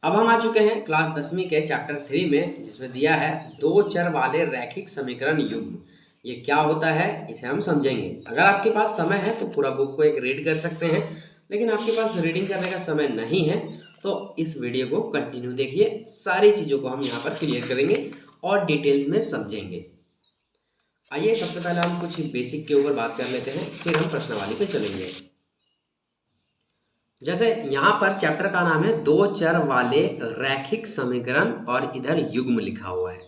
अब हम आ चुके हैं क्लास 10वीं के चैप्टर 3 में, जिसमें दिया है दो चर वाले रैखिक समीकरण युग्म। ये क्या होता है इसे हम समझेंगे। अगर आपके पास समय है तो पूरा बुक को एक रीड कर सकते हैं, लेकिन आपके पास रीडिंग करने का समय नहीं है तो इस वीडियो को कंटिन्यू देखिए। सारी चीज़ों को हम यहाँ पर क्लियर करेंगे और डिटेल्स में समझेंगे। आइए सबसे पहले हम कुछ बेसिक के ऊपर बात कर लेते हैं, फिर हम प्रश्नावली पे चलेंगे। जैसे यहाँ पर चैप्टर का नाम है दो चर वाले रैखिक समीकरण और इधर युग्म लिखा हुआ है।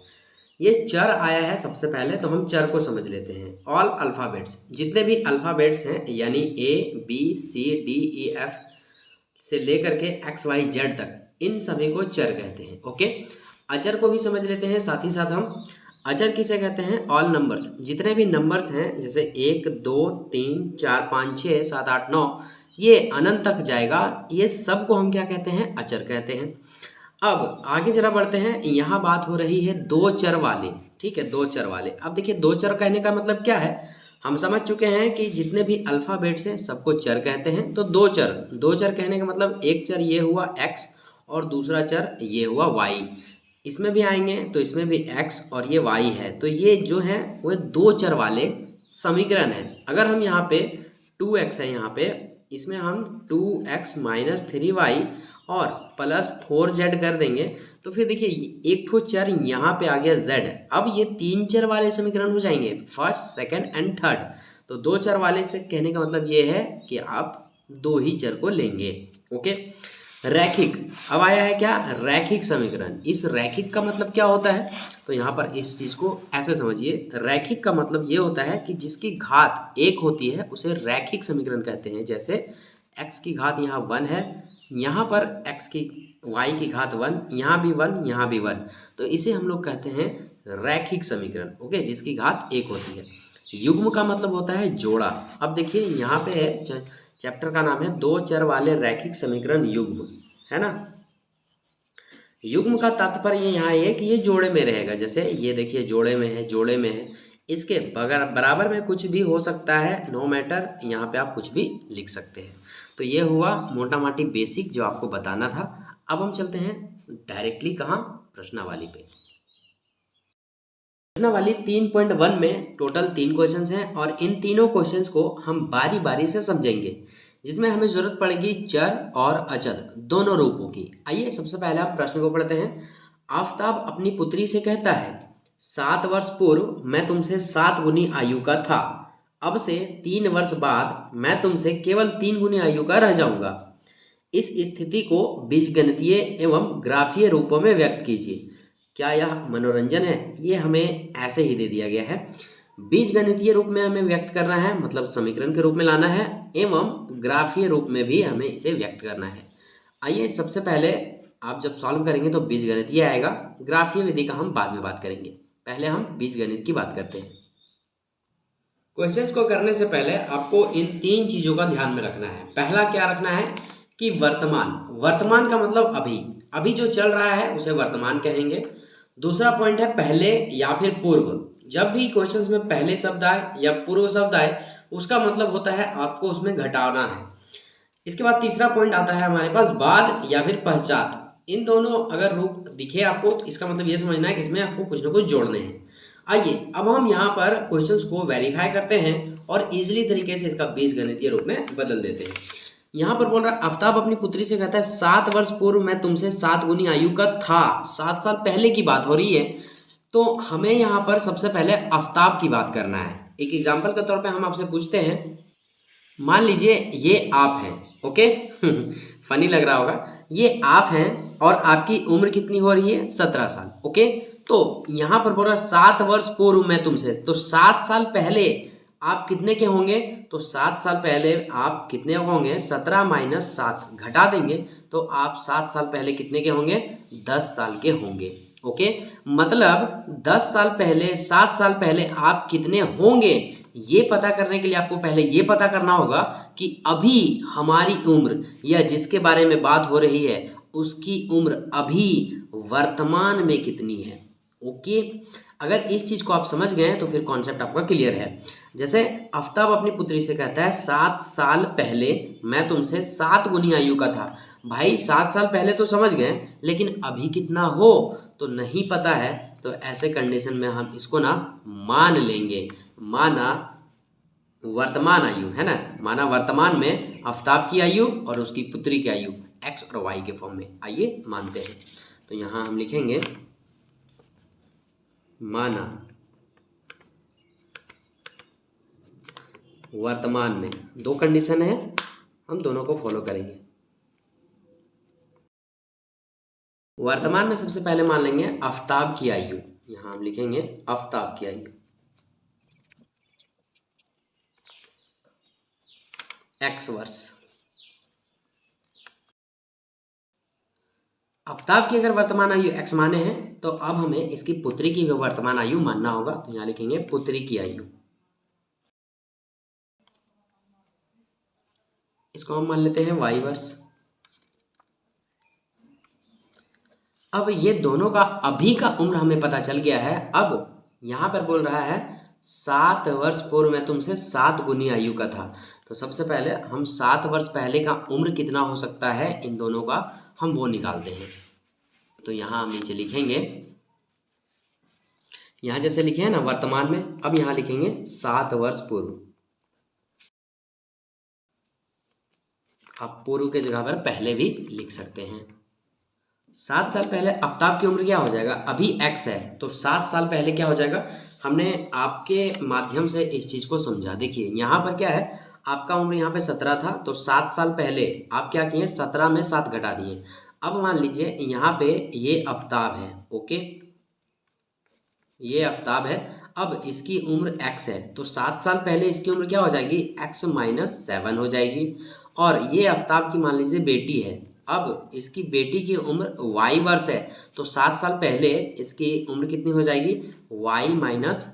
ये चर आया है सबसे पहले, तो हम चर को समझ लेते हैं। ऑल अल्फ़ाबेट्स, जितने भी अल्फ़ाबेट्स हैं यानी A B C D E F से लेकर के एक्स वाई जेड तक, इन सभी को चर कहते हैं। ओके, अचर को भी समझ लेते हैं साथ ही साथ हम। अचर किसे कहते हैं? ऑल नंबर्स, जितने भी नंबर्स हैं जैसे 1 2 3 4 5 6 7 8 9, ये अनंत तक जाएगा, ये सब को हम क्या कहते हैं? अचर कहते हैं। अब आगे जरा बढ़ते हैं। यहाँ बात हो रही है दो चर वाले, ठीक है, दो चर वाले। अब देखिए दो चर कहने का मतलब क्या है, हम समझ चुके हैं कि जितने भी अल्फ़ाबेट्स हैं सबको चर कहते हैं। तो दो चर, दो चर कहने का मतलब एक चर ये हुआ x और दूसरा चर ये हुआ y। इसमें भी आएंगे तो इसमें भी x और ये y है, तो ये जो है वो दो चर वाले समीकरण है। अगर हम यहाँ पे 2x है, यहाँ पे इसमें हम 2x माइनस 3y और प्लस 4z कर देंगे तो फिर देखिए एक ठो चर यहाँ पे आ गया z। अब ये तीन चर वाले समीकरण हो जाएंगे, फर्स्ट सेकंड एंड थर्ड। तो दो चर वाले से कहने का मतलब ये है कि आप दो ही चर को लेंगे। ओके, रैखिक, अब आया है क्या? रैखिक समीकरण। इस रैखिक का मतलब क्या होता है? तो यहाँ पर इस चीज़ को ऐसे समझिए, रैखिक का मतलब ये होता है कि जिसकी घात एक होती है उसे रैखिक समीकरण कहते हैं। जैसे x की घात यहाँ 1 है, यहाँ पर x की y की घात 1, यहाँ भी 1, यहाँ भी 1, तो इसे हम लोग कहते हैं रैखिक समीकरण। ओके, जिसकी घात एक होती है। युग्म का मतलब होता है जोड़ा। अब देखिए यहाँ पे है, चैप्टर का नाम है दो चर वाले रैखिक समीकरण युग्म, है ना। युग्म का तात्पर्य यहाँ ये कि ये जोड़े में रहेगा। जैसे ये देखिए जोड़े में है, जोड़े में है, इसके बगैर बराबर में कुछ भी हो सकता है, नो मैटर, यहाँ पे आप कुछ भी लिख सकते हैं। तो ये हुआ मोटा माटी बेसिक जो आपको बताना था। अब हम चलते हैं डायरेक्टली कहाँ? प्रश्नावली पे। प्रश्नावली 3.1 में टोटल 3 क्वेश्चंस हैं और इन तीनों क्वेश्चंस को हम बारी बारी से समझेंगे, जिसमें हमें जरूरत पड़ेगी चर और अचर दोनों रूपों की। आइए सबसे पहले आप प्रश्न को पढ़ते हैं। आफताब अपनी पुत्री से कहता है, 7 वर्ष पूर्व मैं तुमसे 7 गुनी आयु का था, अब से 3 वर्ष बाद मैं तुमसे केवल 3 गुनी आयु का रह जाऊंगा। इस स्थिति को बीजगणितीय एवं ग्राफीय रूपों में व्यक्त कीजिए। क्या यह मनोरंजन है? ये हमें ऐसे ही दे दिया गया है। बीजगणितीय रूप में हमें व्यक्त करना है, मतलब समीकरण के रूप में लाना है, एवं ग्राफीय रूप में भी हमें इसे व्यक्त करना है। आइए सबसे पहले आप जब सॉल्व करेंगे तो बीजगणितीय आएगा, ग्राफीय विधि का हम बाद में बात करेंगे। पहले हम बीजगणित की बात करते हैं। क्वेश्चंस को करने से पहले आपको इन तीन चीजों का ध्यान में रखना है। पहला क्या रखना है कि वर्तमान, वर्तमान का मतलब अभी, अभी जो चल रहा है उसे वर्तमान कहेंगे। दूसरा पॉइंट है पहले या फिर पूर्व। जब भी क्वेश्चंस में पहले शब्द आए या पूर्व शब्द आए उसका मतलब होता है आपको उसमें घटाना है। इसके बाद तीसरा पॉइंट आता है हमारे पास बाद या फिर पश्चात। इन दोनों अगर रूप दिखे आपको तो इसका मतलब ये समझना है कि इसमें आपको कुछ ना कुछ जोड़ने हैं। आइए अब हम यहाँ पर क्वेश्चंस को वेरीफाई करते हैं और इजीली तरीके से इसका बीजगणितीय रूप में बदल देते हैं। यहाँ पर बोल रहा है आफ्ताब अपनी पुत्री से कहता है 7 वर्ष पूर्व मैं तुमसे 7 गुनी आयु का था। 7 साल पहले की बात हो रही है, तो हमें यहाँ पर सबसे पहले आफ्ताब की बात करना है। एक एग्जाम्पल के तौर पे हम आपसे पूछते हैं, मान लीजिए ये आप हैं, ओके फनी लग रहा होगा, ये आप हैं और आपकी उम्र कितनी हो रही है? 17 साल। ओके, तो यहाँ पर बोल रहा है 7 वर्ष पूर्व मैं तुमसे, तो 7 साल पहले आप कितने के होंगे? तो 7 साल पहले आप कितने होंगे? 17 माइनस 7 घटा देंगे तो आप 7 साल पहले कितने के होंगे? 10 साल के होंगे। ओके, मतलब 10 साल पहले, 7 साल पहले आप कितने होंगे, ये पता करने के लिए आपको पहले ये पता करना होगा कि अभी हमारी उम्र या जिसके बारे में बात हो रही है उसकी उम्र अभी वर्तमान में कितनी है। ओके, अगर इस चीज़ को आप समझ गए तो फिर कॉन्सेप्ट आपका क्लियर है। जैसे आफ्ताब अपनी पुत्री से कहता है 7 साल पहले मैं तुमसे 7 गुनी आयु का था। भाई 7 साल पहले तो समझ गए, लेकिन अभी कितना हो तो नहीं पता है। तो ऐसे कंडीशन में हम इसको ना मान लेंगे, माना वर्तमान आयु है ना, माना वर्तमान में आफ्ताब की आयु और उसकी पुत्री की आयु एक्स और वाई के फॉर्म में। आइए मानते हैं। तो यहाँ हम लिखेंगे माना वर्तमान में, दो कंडीशन है, हम दोनों को फॉलो करेंगे। वर्तमान में सबसे पहले मान लेंगे आफ्ताब की आयु, यहाँ हम लिखेंगे आफ्ताब की आयु एक्स वर्ष। आफ्ताब की अगर वर्तमान आयु एक्स माने हैं तो अब हमें इसकी पुत्री की वर्तमान आयु मानना होगा। तो यहाँ लिखेंगे पुत्री की आयु, इसको हम मान लेते हैं वाई वर्ष। अब ये दोनों का अभी का उम्र हमें पता चल गया है। अब यहाँ पर बोल रहा है 7 वर्ष पूर्व मैं तुमसे 7 गुनी आयु का था। तो सबसे पहले हम 7 वर्ष पहले का उम्र कितना हो सकता है इन दोनों का, हम वो निकालते हैं। तो यहाँ हम नीचे लिखेंगे, यहाँ जैसे लिखे हैं ना वर्तमान में, अब यहाँ लिखेंगे 7 वर्ष पूर्व। आप पूर्व के जगह पर पहले भी लिख सकते हैं। 7 साल पहले आफ्ताब की उम्र क्या हो जाएगा, अभी एक्स है तो 7 साल पहले क्या हो जाएगा। हमने आपके माध्यम से इस चीज़ को समझा। देखिए यहाँ पर क्या है, आपका उम्र यहाँ पे 17 था तो 7 साल पहले आप क्या किए, 17 में 7 घटा दिए। अब मान लीजिए यहाँ पे ये आफ्ताब है, ओके, ये आफ्ताब है। अब इसकी उम्र एक्स है तो 7 साल पहले इसकी उम्र क्या हो जाएगी, एक्स माइनस 7 हो जाएगी। और ये आफ्ताब की मान लीजिए बेटी है, अब इसकी बेटी की उम्र वाई वर्ष है तो 7 साल पहले इसकी उम्र कितनी हो जाएगी, वाई माइनस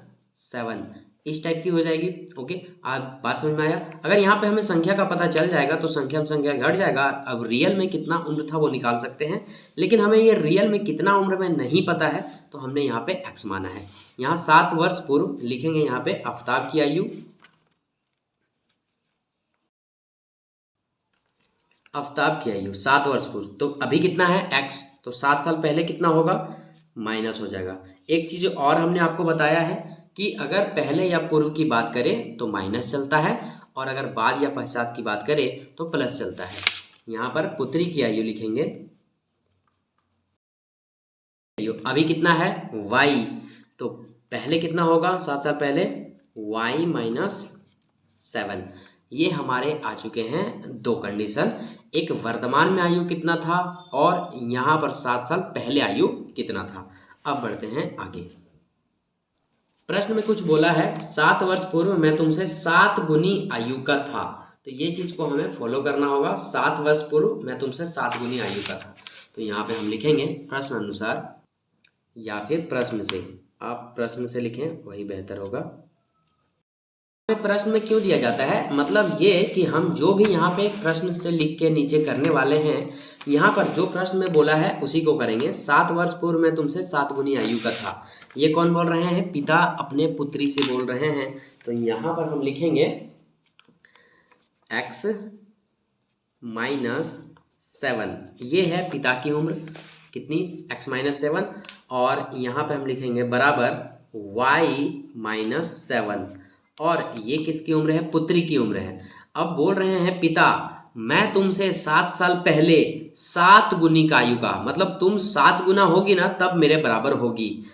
7, इस टाइप की हो जाएगी। ओके, आप बात समझ में आया। अगर यहाँ पे हमें संख्या का पता चल जाएगा तो संख्या में संख्या घट जाएगा। अब रियल में कितना उम्र था वो निकाल सकते हैं, लेकिन हमें ये रियल में कितना उम्र में नहीं पता है तो हमने यहाँ पे एक्स माना है। यहाँ 7 वर्ष पूर्व लिखेंगे यहाँ पे आफ्ताब की आयु, आफ्ताब की आयु 7 वर्ष पूर्व, तो अभी कितना है एक्स, तो 7 साल पहले कितना होगा, माइनस हो जाएगा। एक चीज़ और हमने आपको बताया है कि अगर पहले या पूर्व की बात करें तो माइनस चलता है, और अगर बाद या पश्चात की बात करें तो प्लस चलता है। यहाँ पर पुत्री की आयु लिखेंगे, अभी कितना है y, तो पहले कितना होगा 7 साल पहले, y माइनस 7। ये हमारे आ चुके हैं दो कंडीशन, एक वर्तमान में आयु कितना था और यहाँ पर 7 साल पहले आयु कितना था। अब बढ़ते हैं आगे। प्रश्न में कुछ बोला है 7 वर्ष पूर्व मैं तुमसे 7 गुनी आयु का था, तो ये चीज़ को हमें फॉलो करना होगा। 7 वर्ष पूर्व मैं तुमसे 7 गुनी आयु का था, तो यहाँ पे हम लिखेंगे प्रश्न अनुसार या फिर प्रश्न से। आप प्रश्न से लिखें वही बेहतर होगा। प्रश्न में क्यों दिया जाता है, मतलब ये कि हम जो भी यहाँ पे प्रश्न से लिख के नीचे करने वाले हैं, यहाँ पर जो प्रश्न में बोला है उसी को करेंगे। 7 वर्ष पूर्व मैं तुमसे 7 गुनी आयु का था, ये कौन बोल रहे हैं, पिता अपने पुत्री से बोल रहे हैं। तो यहाँ पर हम लिखेंगे x माइनस 7, ये है पिता की उम्र कितनी, x माइनस 7, और यहाँ पे हम लिखेंगे बराबर y माइनस 7, और ये किसकी उम्र है, पुत्री की उम्र है। अब बोल रहे हैं पिता मैं तुमसे 7 साल पहले 7 गुनी का आयु का, मतलब तुम 7 गुना होगी ना तब मेरे बराबर होगी।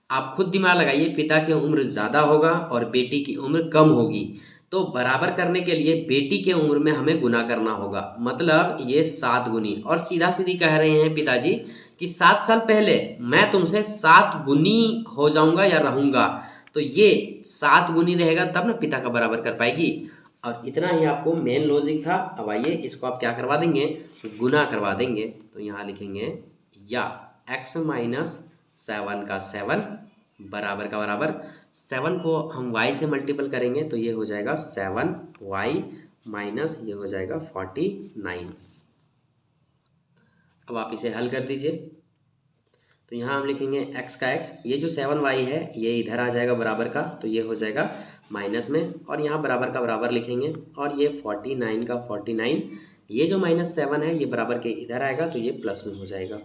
आप खुद दिमाग लगाइए, पिता की उम्र ज़्यादा होगा और बेटी की उम्र कम होगी, तो बराबर करने के लिए बेटी के उम्र में हमें गुना करना होगा, मतलब ये 7 गुनी। और सीधा सीधी कह रहे हैं पिताजी कि 7 साल पहले मैं तुमसे 7 गुनी हो जाऊंगा या रहूंगा, तो ये 7 गुनी रहेगा तब ना पिता का बराबर कर पाएगी। और इतना ही आपको मेन लॉजिक था। अब आइए इसको आप क्या करवा देंगे, गुना करवा देंगे। तो यहाँ लिखेंगे या x माइनस 7 का 7 बराबर का बराबर 7 को हम y से मल्टीपल करेंगे तो ये हो जाएगा 7y माइनस ये हो जाएगा 49। अब आप इसे हल कर दीजिए। तो यहाँ हम लिखेंगे x का x, ये जो 7y है ये इधर आ जाएगा बराबर का, तो ये हो जाएगा माइनस में, और यहाँ बराबर का बराबर लिखेंगे, और ये 49 का 49, ये जो -7 है ये बराबर के इधर आएगा, तो ये प्लस में हो जाएगा।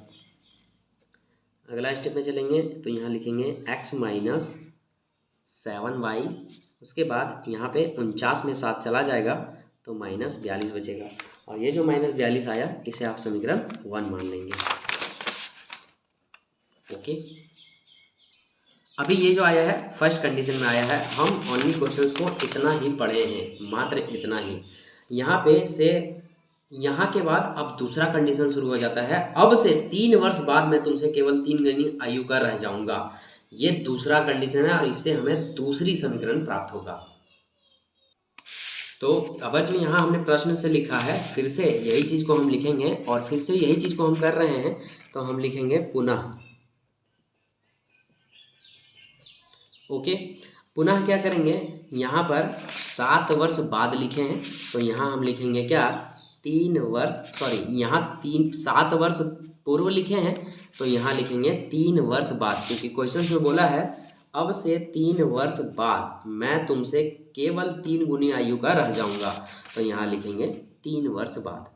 अगला स्टेप में चलेंगे तो यहाँ लिखेंगे x माइनस 7y, उसके बाद यहाँ पे 49 में 7 चला जाएगा तो -42 बचेगा, और ये जो -42 आया इसे आप समीकरण 1 मान लेंगे। ओके, अभी ये जो आया है फर्स्ट कंडीशन में आया है, हम ओनली क्वेश्चंस को इतना ही पढ़े हैं, मात्र इतना ही। यहाँ पे से यहाँ के बाद अब दूसरा कंडीशन शुरू हो जाता है, अब से 3 वर्ष बाद मैं तुमसे केवल 3 गुनी आयु का रह जाऊंगा, ये दूसरा कंडीशन है, और इससे हमें दूसरी समीकरण प्राप्त होगा। तो अब जो यहाँ हमने प्रश्न से लिखा है, फिर से यही चीज़ को हम लिखेंगे, और फिर से यही चीज़ को हम कर रहे हैं, तो हम लिखेंगे पुनः। ओके, पुनः क्या करेंगे, यहाँ पर 7 वर्ष बाद लिखे हैं, तो यहाँ हम लिखेंगे क्या, 3 वर्ष, सॉरी यहाँ 7 वर्ष पूर्व लिखे हैं, तो यहाँ लिखेंगे 3 वर्ष बाद, क्योंकि क्वेश्चन में बोला है अब से 3 वर्ष बाद मैं तुमसे केवल 3 गुनी आयु का रह जाऊंगा, तो यहाँ लिखेंगे 3 वर्ष बाद।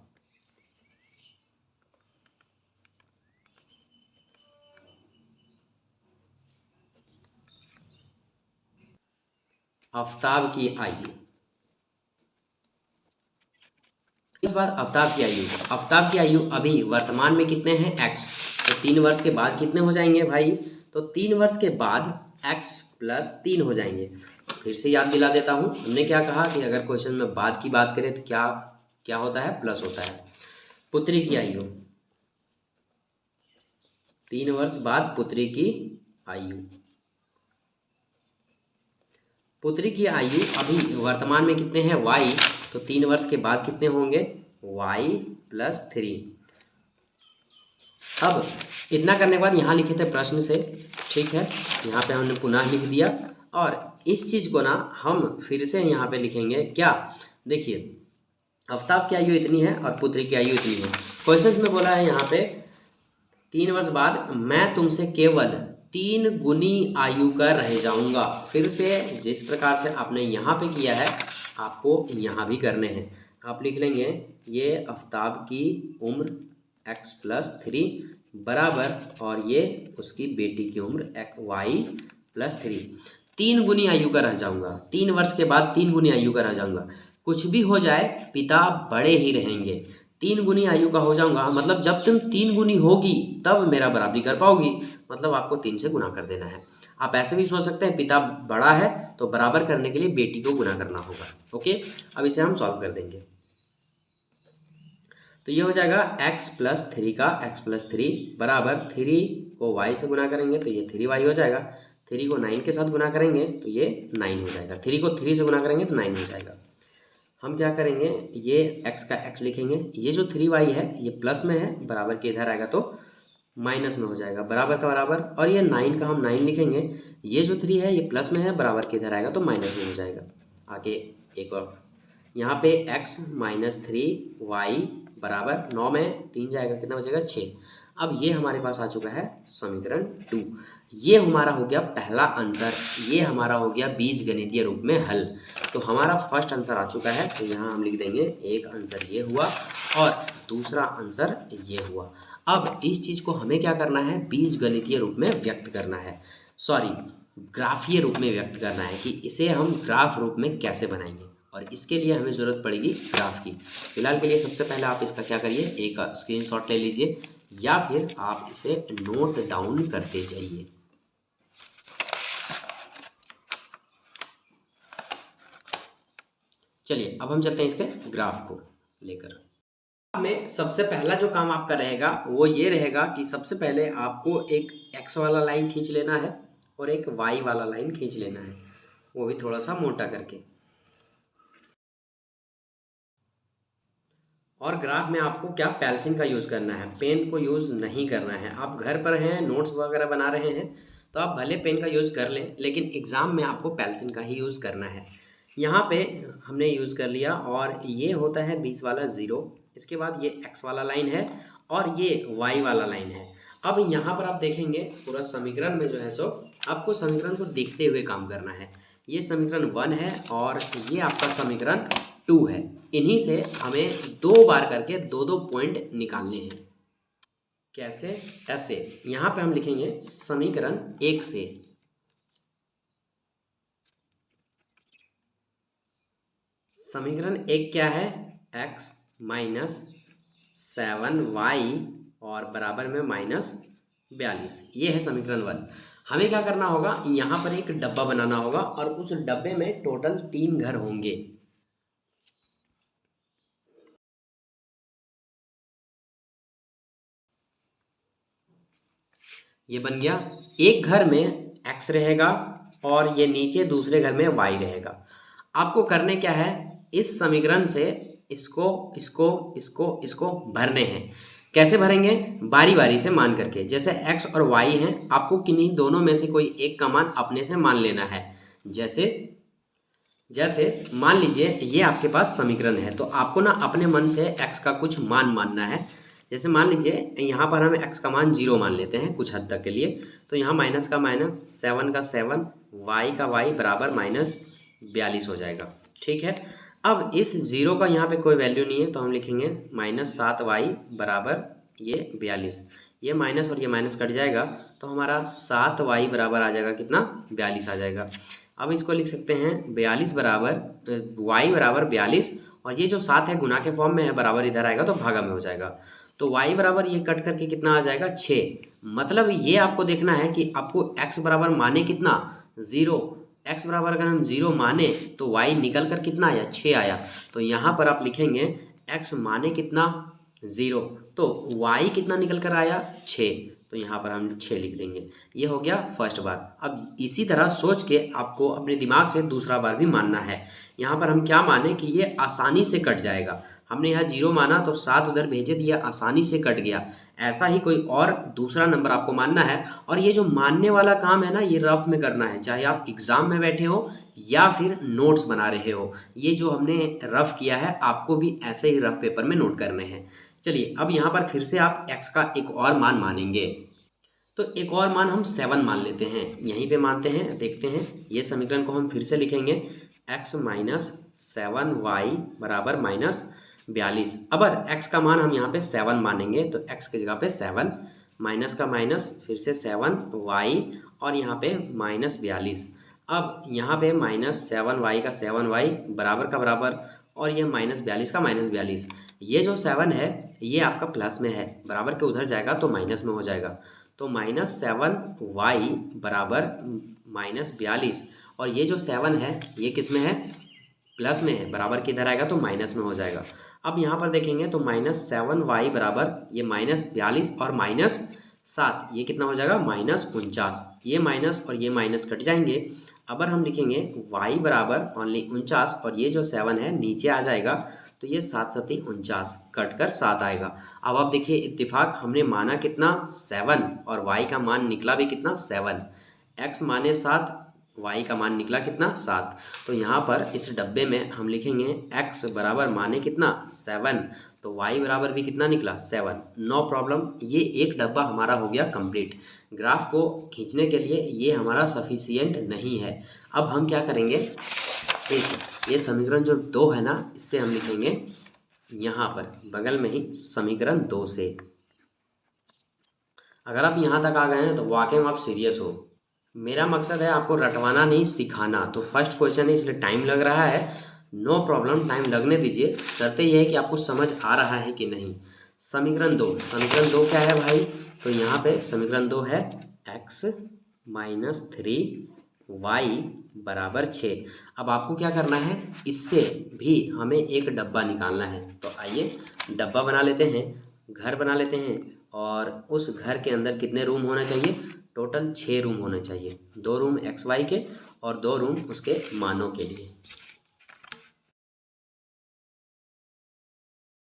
आफ्ताब की आयु, इस बार आफ्ताब की आयु अभी वर्तमान में कितने हैं, x, तो 3 वर्ष के बाद कितने हो जाएंगे भाई, तो 3 वर्ष के बाद x + 3 हो जाएंगे। फिर से याद दिला देता हूँ, हमने क्या कहा कि अगर क्वेश्चन में बाद की बात करें तो क्या क्या होता है, प्लस होता है। पुत्री की आयु, 3 वर्ष बाद पुत्री की आयु, पुत्री की आयु अभी वर्तमान में कितने हैं, y, तो 3 वर्ष के बाद कितने होंगे, y + 3। अब इतना करने के बाद यहाँ लिखे थे प्रश्न से, ठीक है, यहाँ पे हमने पुनः लिख दिया, और इस चीज़ को ना हम फिर से यहाँ पे लिखेंगे क्या, देखिए आफ्ताब की आयु इतनी है और पुत्री की आयु इतनी है। क्वेश्चन में बोला है यहाँ पे 3 वर्ष बाद मैं तुमसे केवल 3 गुनी आयु का रह जाऊंगा। फिर से जिस प्रकार से आपने यहाँ पे किया है आपको यहाँ भी करने हैं। आप लिख लेंगे ये आफ्ताब की उम्र x + 3 बराबर, और ये उसकी बेटी की उम्र y + 3, 3 गुनी आयु का रह जाऊंगा, 3 वर्ष के बाद 3 गुनी आयु का रह जाऊंगा। कुछ भी हो जाए पिता बड़े ही रहेंगे, 3 गुनी आयु का हो जाऊंगा, मतलब जब तुम 3 गुनी होगी तब मेरा बराबरी कर पाओगी, मतलब आपको 3 से गुना कर देना है। आप ऐसे भी सोच सकते हैं पिता बड़ा है तो बराबर करने के लिए बेटी को गुना करना होगा। ओके, अब इसे हम सॉल्व कर देंगे, तो ये हो जाएगा x + 3 का x + 3 बराबर 3 को y से गुना करेंगे तो ये 3y हो जाएगा, 3 को 9 के साथ गुना करेंगे तो ये 9 हो जाएगा, 3 को 3 से गुना करेंगे तो 9 हो जाएगा। हम क्या करेंगे, ये x का x लिखेंगे, ये जो 3y है ये प्लस में है, बराबर के इधर आएगा तो माइनस में हो जाएगा, बराबर का बराबर, और ये 9 का हम 9 लिखेंगे, ये जो 3 है ये प्लस में है, बराबर के इधर आएगा तो माइनस में हो जाएगा। आगे एक और, यहाँ पे x - 3y बराबर 9 में 3 जाएगा, कितना बचेगा 6। अब ये हमारे पास आ चुका है समीकरण 2। ये हमारा हो गया पहला आंसर, ये हमारा हो गया बीज गणितीय रूप में हल। तो हमारा फर्स्ट आंसर आ चुका है, तो यहाँ हम लिख देंगे एक आंसर ये हुआ और दूसरा आंसर ये हुआ। अब इस चीज़ को हमें क्या करना है, बीज गणितीय रूप में व्यक्त करना है, सॉरी ग्राफीय रूप में व्यक्त करना है कि इसे हम ग्राफ रूप में कैसे बनाएंगे, और इसके लिए हमें ज़रूरत पड़ेगी ग्राफ की। फिलहाल के लिए सबसे पहले आप इसका क्या करिए, एक स्क्रीनशॉट ले लीजिए या फिर आप इसे नोट डाउन करते जाइए। चलिए अब हम चलते हैं इसके ग्राफ को लेकर। में सबसे पहला जो काम आपका रहेगा वो ये रहेगा कि सबसे पहले आपको एक x वाला लाइन खींच लेना है और एक y वाला लाइन खींच लेना है, वो भी थोड़ा सा मोटा करके। और ग्राफ में आपको क्या, पेंसिल का यूज़ करना है, पेन को यूज़ नहीं करना है। आप घर पर हैं, नोट्स वगैरह बना रहे हैं तो आप भले पेन का यूज़ कर लें, लेकिन एग्ज़ाम में आपको पेंसिल का ही यूज़ करना है। यहाँ पे हमने यूज़ कर लिया, और ये होता है 20 वाला 0, इसके बाद ये x वाला लाइन है और ये y वाला लाइन है। अब यहाँ पर आप देखेंगे पूरा समीकरण में जो है सो आपको समीकरण को देखते हुए काम करना है। ये समीकरण 1 है और ये आपका समीकरण 2 है। इन्हीं से हमें 2 बार करके 2-2 पॉइंट निकालने हैं। कैसे? ऐसे यहाँ पे हम लिखेंगे समीकरण 1 से समीकरण 1 क्या है? x माइनस 7y और बराबर में -42। ये है समीकरण 1। हमें क्या करना होगा, यहाँ पर एक डब्बा बनाना होगा और उस डब्बे में टोटल 3 घर होंगे। ये बन गया। एक घर में x रहेगा और ये नीचे दूसरे घर में y रहेगा। आपको करने क्या है, इस समीकरण से इसको इसको इसको इसको भरने हैं। कैसे भरेंगे? बारी बारी से मान करके। जैसे x और y हैं, आपको किन्हीं दोनों में से कोई एक का मान अपने से मान लेना है। जैसे जैसे मान लीजिए ये आपके पास समीकरण है, तो आपको ना अपने मन से x का कुछ मान मानना है। जैसे मान लीजिए यहाँ पर हम x का मान 0 मान लेते हैं कुछ हद तक के लिए, तो यहाँ माइनस का माइनस, 7 का 7, y का y बराबर -42 हो जाएगा। ठीक है। अब इस 0 का यहाँ पे कोई वैल्यू नहीं है, तो हम लिखेंगे -7y बराबर ये 42। ये माइनस और ये माइनस कट जाएगा, तो हमारा 7y बराबर आ जाएगा कितना? 42 आ जाएगा। अब इसको लिख सकते हैं 42 बराबर y बराबर 42, और ये जो 7 है गुना के फॉर्म में है, बराबर इधर आएगा तो भागा में हो जाएगा। तो y बराबर ये कट करके कितना आ जाएगा? 6। मतलब ये आपको देखना है कि आपको x बराबर माने कितना? 0। x बराबर अगर हम 0 माने तो y निकल कर कितना आया? 6 आया। तो यहाँ पर आप लिखेंगे x माने कितना? 0। तो y कितना निकल कर आया? 6। तो यहाँ पर हम 6 लिख देंगे। ये हो गया फर्स्ट बार। अब इसी तरह सोच के आपको अपने दिमाग से दूसरा बार भी मानना है। यहाँ पर हम क्या माने कि ये आसानी से कट जाएगा। हमने यहाँ 0 माना तो 7 उधर भेजे तो ये आसानी से कट गया। ऐसा ही कोई और दूसरा नंबर आपको मानना है। और ये जो मानने वाला काम है ना, ये रफ में करना है, चाहे आप एग्जाम में बैठे हो या फिर नोट्स बना रहे हो। ये जो हमने रफ किया है, आपको भी ऐसे ही रफ पेपर में नोट करने हैं। चलिए अब यहाँ पर फिर से आप x का एक और मान मानेंगे। तो एक और मान हम 7 मान लेते हैं, यहीं पे मानते हैं। देखते हैं ये समीकरण को हम फिर से लिखेंगे x माइनस 7y बराबर -42। अगर x का मान हम यहाँ पे 7 मानेंगे तो x की जगह पे 7, माइनस का माइनस, फिर से 7y और यहाँ पे -42। अब यहाँ पे -7y का 7y बराबर का बराबर, और ये -42 का -42। ये जो 7 है ये आपका प्लस में है, बराबर के उधर जाएगा तो माइनस में हो जाएगा। तो -7y बराबर -42, और ये जो 7 है ये किस में है? प्लस में है, बराबर के इधर आएगा तो माइनस में हो जाएगा। अब यहाँ पर देखेंगे तो -7y बराबर ये -42 और -7, ये कितना हो जाएगा? -49। ये माइनस और ये माइनस कट जाएंगे। अगर हम लिखेंगे y बराबर ओनली 49, और ये जो 7 है नीचे आ जाएगा, तो ये 7 सती 49 कट कर 7 आएगा। अब आप देखिए इत्तेफाक, हमने माना कितना? 7, और y का मान निकला भी कितना? 7। x माने 7, y का मान निकला कितना? 7। तो यहाँ पर इस डब्बे में हम लिखेंगे x बराबर माने कितना? 7, तो y बराबर भी कितना निकला? 7। नो प्रॉब्लम, ये एक डब्बा हमारा हो गया कंप्लीट। ग्राफ को खींचने के लिए ये हमारा सफिशियंट नहीं है। अब हम क्या करेंगे, ये समीकरण जो 2 है ना, इससे हम लिखेंगे यहाँ पर बगल में ही समीकरण 2 से। अगर आप यहाँ तक आ गए हैं तो वाकई में आप सीरियस हो। मेरा मकसद है आपको रटवाना नहीं, सिखाना। तो फर्स्ट क्वेश्चन है इसलिए टाइम लग रहा है, नो प्रॉब्लम, टाइम लगने दीजिए। शर्त यह है कि आपको समझ आ रहा है कि नहीं। समीकरण 2, समीकरण 2 क्या है भाई? तो यहाँ पे समीकरण 2 है x माइनस 3y बराबर 6। अब आपको क्या करना है, इससे भी हमें एक डब्बा निकालना है। तो आइए डब्बा बना लेते हैं, घर बना लेते हैं। और उस घर के अंदर कितने रूम होना चाहिए? टोटल 6 रूम होने चाहिए। 2 रूम एक्स वाई के और 2 रूम उसके मानों के लिए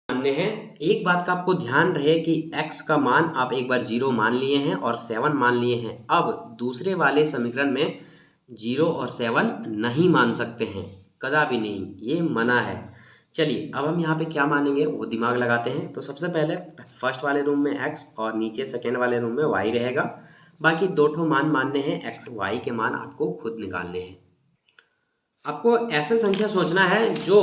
मानने हैं। एक बात का आपको ध्यान रहे कि x का मान आप एक बार 0 मान लिए हैं और 7 मान लिए हैं। अब दूसरे वाले समीकरण में 0 और 7 नहीं मान सकते हैं, कदापि नहीं, ये मना है। चलिए अब हम यहाँ पे क्या मानेंगे वो दिमाग लगाते हैं। तो सबसे पहले फर्स्ट वाले रूम में x और नीचे सेकेंड वाले रूम में y रहेगा। बाकी दो ठो मान मानने हैं, x y के मान आपको खुद निकालने हैं। आपको ऐसा संख्या सोचना है जो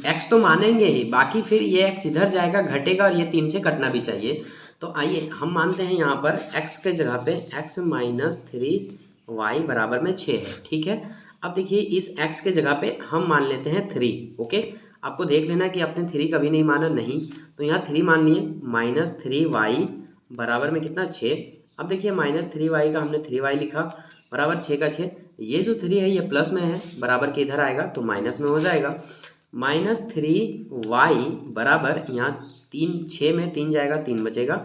x तो मानेंगे ही, बाकी फिर ये x इधर जाएगा घटेगा और ये 3 से कटना भी चाहिए। तो आइए हम मानते हैं यहाँ पर x के जगह पे x माइनस 3y बराबर में 6 है। ठीक है, अब देखिए इस x के जगह पे हम मान लेते हैं 3। ओके, आपको देख लेना कि आपने 3 कभी नहीं माना, नहीं तो यहाँ 3 मान लिए। माइनस 3y बराबर में कितना 6। अब देखिए माइनस 3y का हमने 3y लिखा बराबर 6 का 6। ये जो 3 है ये प्लस में है, बराबर के इधर आएगा तो माइनस में हो जाएगा। माइनस 3y बराबर यहाँ 3, 6 में 3 जाएगा 3 बचेगा।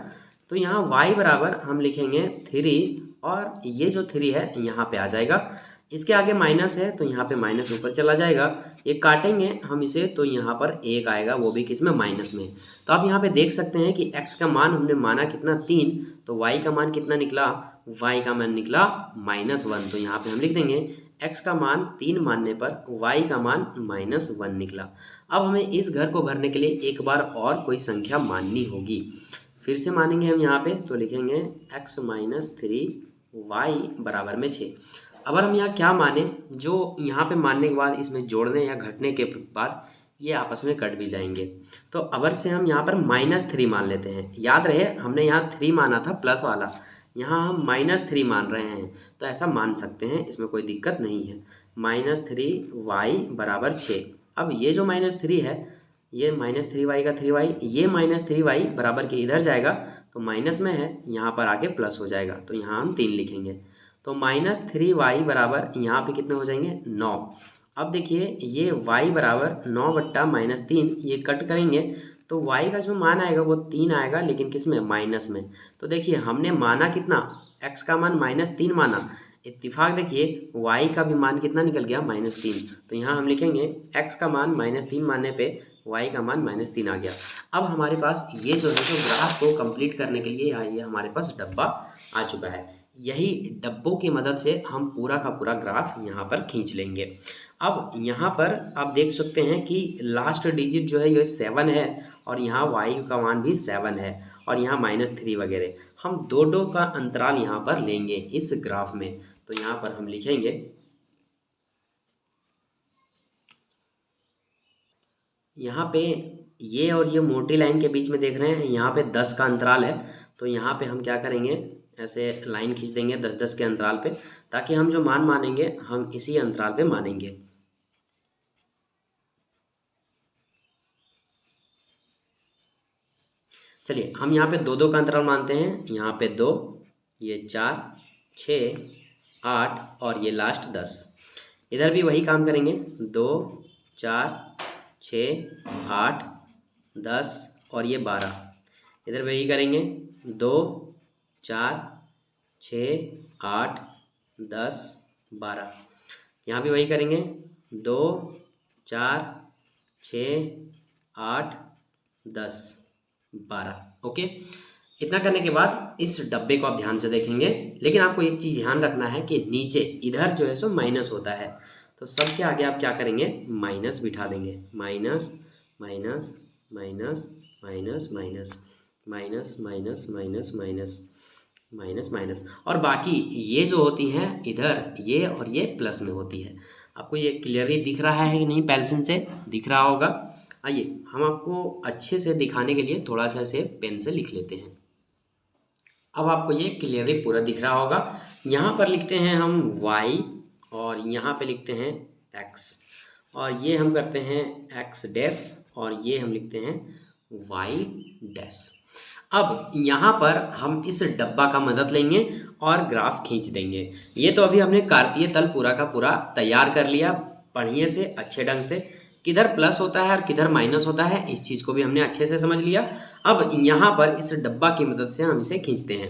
तो यहाँ y बराबर हम लिखेंगे 3 और ये जो 3 है यहाँ पे आ जाएगा। इसके आगे माइनस है तो यहाँ पे माइनस ऊपर चला जाएगा। ये काटेंगे हम इसे तो यहाँ पर 1 आएगा, वो भी किस में, माइनस में। तो आप यहाँ पे देख सकते हैं कि x का मान हमने माना कितना 3, तो y का मान कितना निकला, y का मान निकला -1। तो यहाँ पे हम लिख देंगे x का मान 3 मानने पर y का मान -1 निकला। अब हमें इस घर को भरने के लिए एक बार और कोई संख्या माननी होगी। फिर से मानेंगे हम यहाँ पे, तो लिखेंगे x माइनस 3y बराबर में 6। अगर हम यहाँ क्या माने, जो यहाँ पे मानने के बाद इसमें जोड़ने या घटने के बाद ये आपस में कट भी जाएंगे। तो अबर से हम यहाँ पर -3 मान लेते हैं। याद रहे हमने यहाँ 3 माना था प्लस वाला, यहाँ हम -3 मान रहे हैं, तो ऐसा मान सकते हैं, इसमें कोई दिक्कत नहीं है। -3y बराबर 6। अब ये जो -3 है, ये -3y का 3y, ये -3y बराबर के इधर जाएगा तो माइनस में है, यहाँ पर आके प्लस हो जाएगा तो यहाँ हम 3 लिखेंगे। तो -3y बराबर यहाँ पे कितने हो जाएंगे 9। अब देखिए ये y बराबर 9 बट्टा -3, ये कट करेंगे तो y का जो मान आएगा वो 3 आएगा, लेकिन किस में, माइनस में। तो देखिए हमने माना कितना, x का मान -3 माना, इत्तिफाक देखिए y का भी मान कितना निकल गया, -3। तो यहाँ हम लिखेंगे x का मान -3 मानने पे y का मान -3 आ गया। अब हमारे पास ये जो है, जो ग्राफ को कंप्लीट करने के लिए ये हमारे पास डब्बा आ चुका है। यही डब्बों की मदद से हम पूरा का पूरा ग्राफ यहाँ पर खींच लेंगे। अब यहाँ पर आप देख सकते हैं कि लास्ट डिजिट जो है ये 7 है और यहाँ y का मान भी 7 है और यहाँ -3 वगैरह। हम दो का अंतराल यहाँ पर लेंगे इस ग्राफ में। तो यहाँ पर हम लिखेंगे, यहाँ पे ये और ये मोटी लाइन के बीच में देख रहे हैं, यहाँ पे 10 का अंतराल है। तो यहाँ पे हम क्या करेंगे, ऐसे लाइन खींच देंगे 10-10 के अंतराल पे, ताकि हम जो मान मानेंगे हम इसी अंतराल पे मानेंगे। चलिए हम यहाँ पे 2-2 का अंतराल मानते हैं। यहाँ पे 2, ये 4, 6, 8 और ये लास्ट 10। इधर भी वही काम करेंगे, 2, 4, 6, 8, 10 और ये 12। इधर वही करेंगे, 2, 4, 6, 8, 10, 12। यहाँ भी वही करेंगे, 2, 4, 6, 8, 10, 12। ओके, इतना करने के बाद इस डब्बे को आप ध्यान से देखेंगे, लेकिन आपको एक चीज़ ध्यान रखना है कि नीचे इधर जो है सो माइनस होता है। तो सबके आगे आप क्या करेंगे, माइनस बिठा देंगे। Minus minus minus minus minus minus minus minus minus minus minus, और बाकी ये जो होती हैं इधर ये और ये प्लस में होती है। आपको ये क्लियरली दिख रहा है कि नहीं, पेंसिल से दिख रहा होगा। आइए हम आपको अच्छे से दिखाने के लिए थोड़ा सा ऐसे पेन से लिख लेते हैं। अब आपको ये क्लियरली पूरा दिख रहा होगा। यहाँ पर लिखते हैं हम y और यहाँ पे लिखते हैं x, और ये हम करते हैं x डैश और ये हम लिखते हैं y डैश। अब यहाँ पर हम इस डब्बा का मदद लेंगे और ग्राफ खींच देंगे। ये तो अभी हमने कार्तीय तल पूरा का पूरा तैयार कर लिया बढ़िया से, अच्छे ढंग से। किधर प्लस होता है और किधर माइनस होता है इस चीज़ को भी हमने अच्छे से समझ लिया। अब यहाँ पर इस डब्बा की मदद से हम इसे खींचते हैं।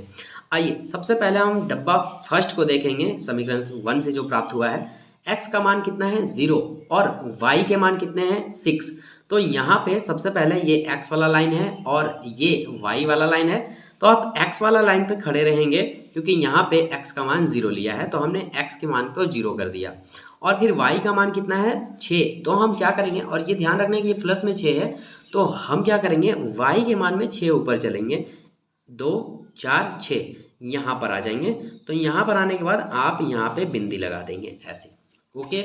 आइए सबसे पहले हम डब्बा फर्स्ट को देखेंगे। समीकरण 1 से जो प्राप्त हुआ है, x का मान कितना है 0 और y के मान कितने हैं 6। तो यहाँ पे सबसे पहले ये x वाला लाइन है और ये y वाला लाइन है। तो आप x वाला लाइन पे खड़े रहेंगे क्योंकि यहाँ पे x का मान 0 लिया है, तो हमने x के मान पे 0 कर दिया। और फिर y का मान कितना है 6, तो हम क्या करेंगे, और ये ध्यान रखना कि ये प्लस में 6 है, तो हम क्या करेंगे y के मान में 6 ऊपर चलेंगे, 2 4 6 यहाँ पर आ जाएंगे। तो यहाँ पर आने के बाद आप यहाँ पे बिंदी लगा देंगे ऐसे। ओके,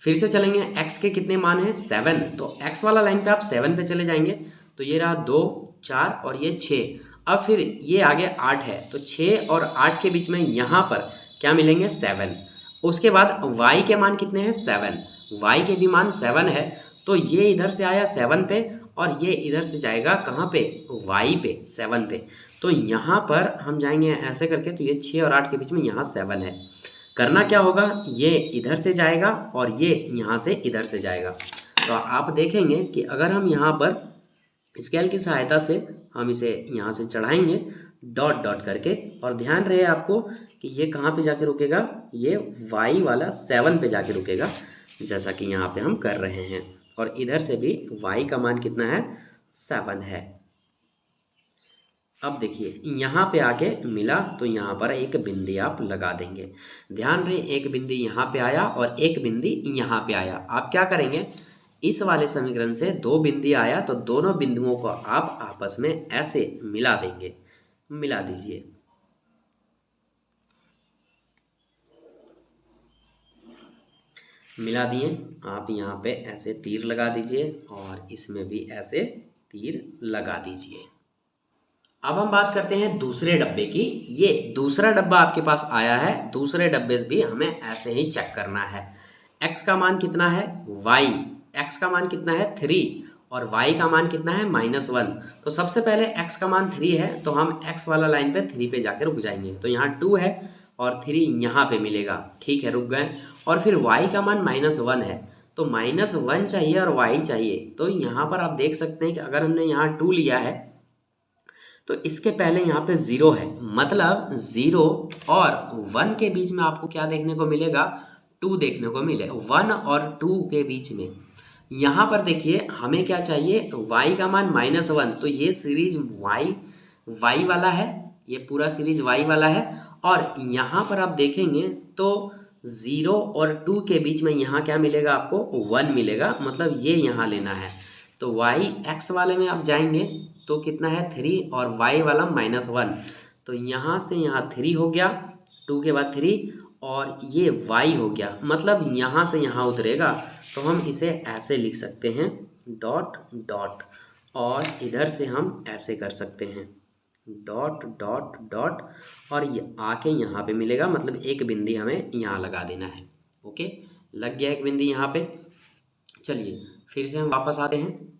फिर से चलेंगे, x के कितने मान हैं 7, तो x वाला लाइन पे आप 7 पे चले जाएंगे, तो ये रहा 2 4 और ये 6। अब फिर ये आगे 8 है, तो 6 और 8 के बीच में यहाँ पर क्या मिलेंगे 7। उसके बाद y के मान कितने हैं 7, y के भी मान 7 है, तो ये इधर से आया 7 पे और ये इधर से जाएगा कहाँ पे y पे 7 पे। तो यहाँ पर हम जाएंगे ऐसे करके, तो ये 6 और 8 के बीच में यहाँ 7 है। करना क्या होगा, ये इधर से जाएगा और ये यहाँ से इधर से जाएगा। तो आप देखेंगे कि अगर हम यहाँ पर स्केल की सहायता से हम इसे यहाँ से चढ़ाएंगे डॉट डॉट करके, और ध्यान रहे आपको कि ये कहाँ पे जाके रुकेगा, ये y वाला 7 पे जाके रुकेगा, जैसा कि यहाँ पे हम कर रहे हैं। और इधर से भी y का मान कितना है 7 है। अब देखिए यहाँ पे आके मिला, तो यहाँ पर एक बिंदी आप लगा देंगे। ध्यान रहे एक बिंदी यहाँ पे आया और एक बिंदी यहाँ पे आया। आप क्या करेंगे, इस वाले समीकरण से 2 बिंदी आया तो दोनों बिंदुओं को आप आपस में ऐसे मिला देंगे, मिला दीजिए। मिला दिए, आप यहाँ पे ऐसे तीर लगा दीजिए और इसमें भी ऐसे तीर लगा दीजिए। अब हम बात करते हैं दूसरे डब्बे की। ये दूसरा डब्बा आपके पास आया है, दूसरे डब्बे से भी हमें ऐसे ही चेक करना है। x का मान कितना है y, x का मान कितना है 3 और y का मान कितना है -1। तो सबसे पहले x का मान 3 है, तो हम x वाला लाइन पे 3 पे जाके रुक जाएंगे। तो यहाँ 2 है और 3 यहाँ पे मिलेगा, ठीक है रुक गए। और फिर y का मान -1 है, तो -1 चाहिए और y चाहिए। तो यहाँ पर आप देख सकते हैं कि अगर हमने यहाँ 2 लिया है तो इसके पहले यहाँ पे 0 है, मतलब 0 और 1 के बीच में आपको क्या देखने को मिलेगा 2 देखने को मिले, 1 और 2 के बीच में। यहाँ पर देखिए हमें क्या चाहिए y का मान -1, तो ये सीरीज y वाला है, ये पूरा सीरीज y वाला है। और यहाँ पर आप देखेंगे तो 0 और 2 के बीच में यहाँ क्या मिलेगा आपको 1 मिलेगा, मतलब ये यहाँ लेना है। तो y x वाले में आप जाएंगे तो कितना है 3 और y वाला -1, तो यहाँ से यहाँ 3 हो गया, 2 के बाद 3 और ये y हो गया, मतलब यहाँ से यहाँ उतरेगा। तो हम इसे ऐसे लिख सकते हैं डॉट डॉट, और इधर से हम ऐसे कर सकते हैं डॉट डॉट डॉट, और ये आके यहाँ पे मिलेगा, मतलब एक बिंदी हमें यहाँ लगा देना है। ओके, लग गया एक बिंदी यहाँ पे। चलिए फिर से हम वापस आते हैं।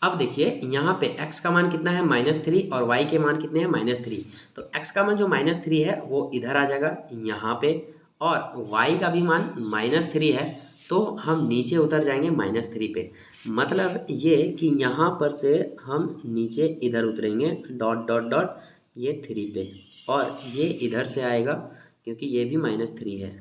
अब देखिए यहाँ पे x का मान कितना है -3 और y के मान कितने हैं -3। तो x का मान जो -3 है वो इधर आ जाएगा यहाँ पे, और y का भी मान -3 है, तो हम नीचे उतर जाएंगे -3 पे। मतलब ये कि यहाँ पर से हम नीचे इधर उतरेंगे डॉट डॉट डॉट ये 3 पे, और ये इधर से आएगा क्योंकि ये भी -3 है,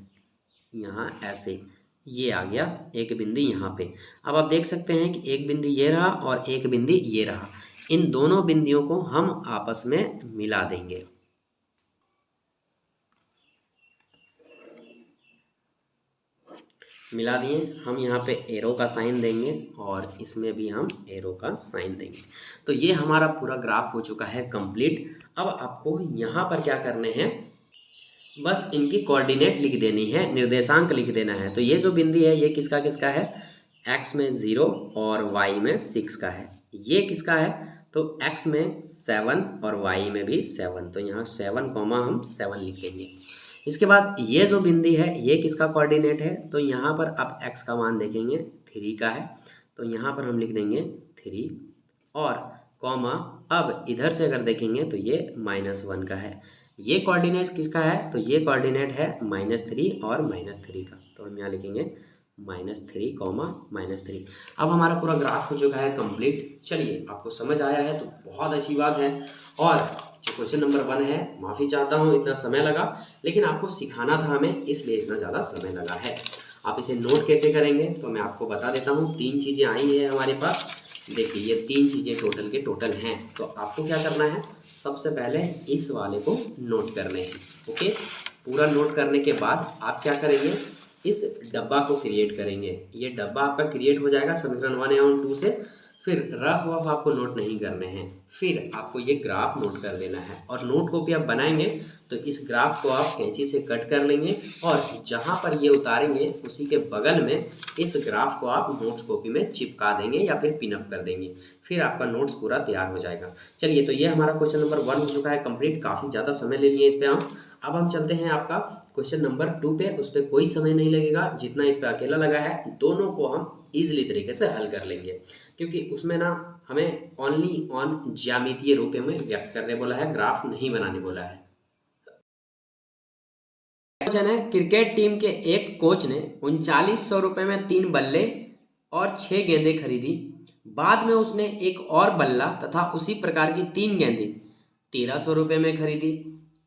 यहाँ ऐसे ये आ गया एक बिंदी यहाँ पे। अब आप देख सकते हैं कि एक बिंदी ये रहा और एक बिंदी ये रहा, इन दोनों बिंदियों को हम आपस में मिला देंगे। मिला दिए, हम यहाँ पे एरो का साइन देंगे और इसमें भी हम एरो का साइन देंगे। तो ये हमारा पूरा ग्राफ हो चुका है कंप्लीट। अब आपको यहाँ पर क्या करने हैं, बस इनकी कोऑर्डिनेट लिख देनी है, निर्देशांक लिख देना है। तो ये जो बिंदी है ये किसका किसका है, x में 0 और y में 6 का है। ये किसका है, तो x में 7 और y में भी 7, तो यहाँ 7 कॉमा हम 7 लिख लेंगे। इसके बाद ये जो बिंदी है ये किसका कोऑर्डिनेट है, तो यहाँ पर आप x का मान देखेंगे 3 का है, तो यहाँ पर हम लिख देंगे 3 और कॉमा, अब इधर से अगर देखेंगे तो ये -1 का है। ये कोऑर्डिनेट किसका है, तो ये कोऑर्डिनेट है -3 और -3 का, तो हम यहाँ लिखेंगे -3 कॉमा -3। अब हमारा पूरा ग्राफ हो चुका है कंप्लीट। चलिए आपको समझ आया है तो बहुत अच्छी बात है। और जो क्वेश्चन नंबर 1 है, माफ़ी चाहता हूँ इतना समय लगा, लेकिन आपको सिखाना था हमें, इसलिए इतना ज़्यादा समय लगा है। आप इसे नोट कैसे करेंगे तो मैं आपको बता देता हूँ। 3 चीज़ें आई है हमारे पास, देखिए ये तीन चीज़ें टोटल के टोटल हैं, तो आपको क्या करना है, सबसे पहले इस वाले को नोट करने हैं। ओके, पूरा नोट करने के बाद आप क्या करेंगे, इस डब्बा को क्रिएट करेंगे। ये डब्बा आपका क्रिएट हो जाएगा समीकरण 1 एवं 2 से। फिर रफ वफ आपको नोट नहीं करने हैं, फिर आपको ये ग्राफ नोट कर देना है। और नोट कॉपी आप बनाएंगे तो इस ग्राफ को आप कैंची से कट कर लेंगे और जहाँ पर ये उतारेंगे उसी के बगल में इस ग्राफ को आप नोट्स कॉपी में चिपका देंगे या फिर पिनअप कर देंगे। फिर आपका नोट्स पूरा तैयार हो जाएगा। चलिए, तो ये हमारा क्वेश्चन नंबर 1 हो चुका है कंप्लीट। काफ़ी ज़्यादा समय ले लिए इस पर हम। अब हम चलते हैं आपका क्वेश्चन नंबर 2 पे। उस पर कोई समय नहीं लगेगा, जितना इस पर अकेला लगा है दोनों को हम ईजिली तरीके से हल कर लेंगे, क्योंकि उसमें ना हमें ओनली ऑन ज्यामितीय रूप में व्यक्त करने बोला है, ग्राफ नहीं बनाने बोला है। क्वेश्चन है, क्रिकेट टीम के एक कोच ने 3900 रुपये में 3 बल्ले और 6 गेंदें खरीदी। बाद में उसने एक और बल्ला तथा उसी प्रकार की 3 गेंदें 1300 रुपये में खरीदी।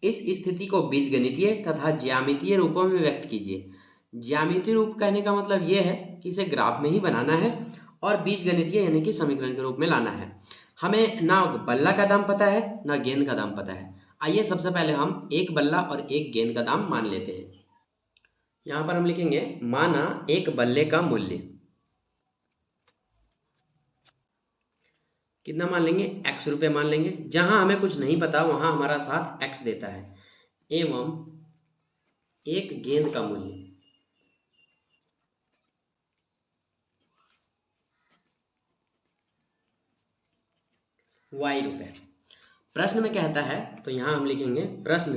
इस स्थिति को बीजगणितीय तथा ज्यामितीय रूपों में व्यक्त कीजिए। ज्यामितीय रूप कहने का मतलब ये है कि इसे ग्राफ में ही बनाना है और बीजगणितीय यानी कि समीकरण के रूप में लाना है। हमें ना बल्ला का दाम पता है ना गेंद का दाम पता है। आइए सबसे पहले हम एक बल्ला और एक गेंद का दाम मान लेते हैं। यहाँ पर हम लिखेंगे माना एक बल्ले का मूल्य कितना मान लेंगे, x रुपये मान लेंगे। जहां हमें कुछ नहीं पता वहां हमारा साथ x देता है। एवं एक गेंद का मूल्य y रुपये। प्रश्न में कहता है तो यहां हम लिखेंगे प्रश्न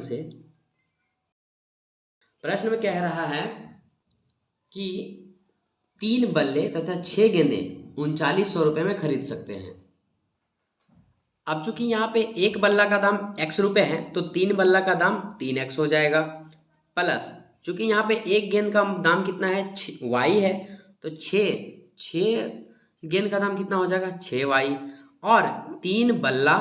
में कह रहा है कि 3 बल्ले तथा 6 गेंदे 3900 रुपये में खरीद सकते हैं। अब चूंकि यहाँ पे एक बल्ला का दाम x रुपये है तो 3 बल्ला का दाम 3x हो जाएगा, प्लस चूंकि यहाँ पे एक गेंद का दाम कितना है, y है, तो 6 गेंद का दाम कितना हो जाएगा, 6y। और 3 बल्ला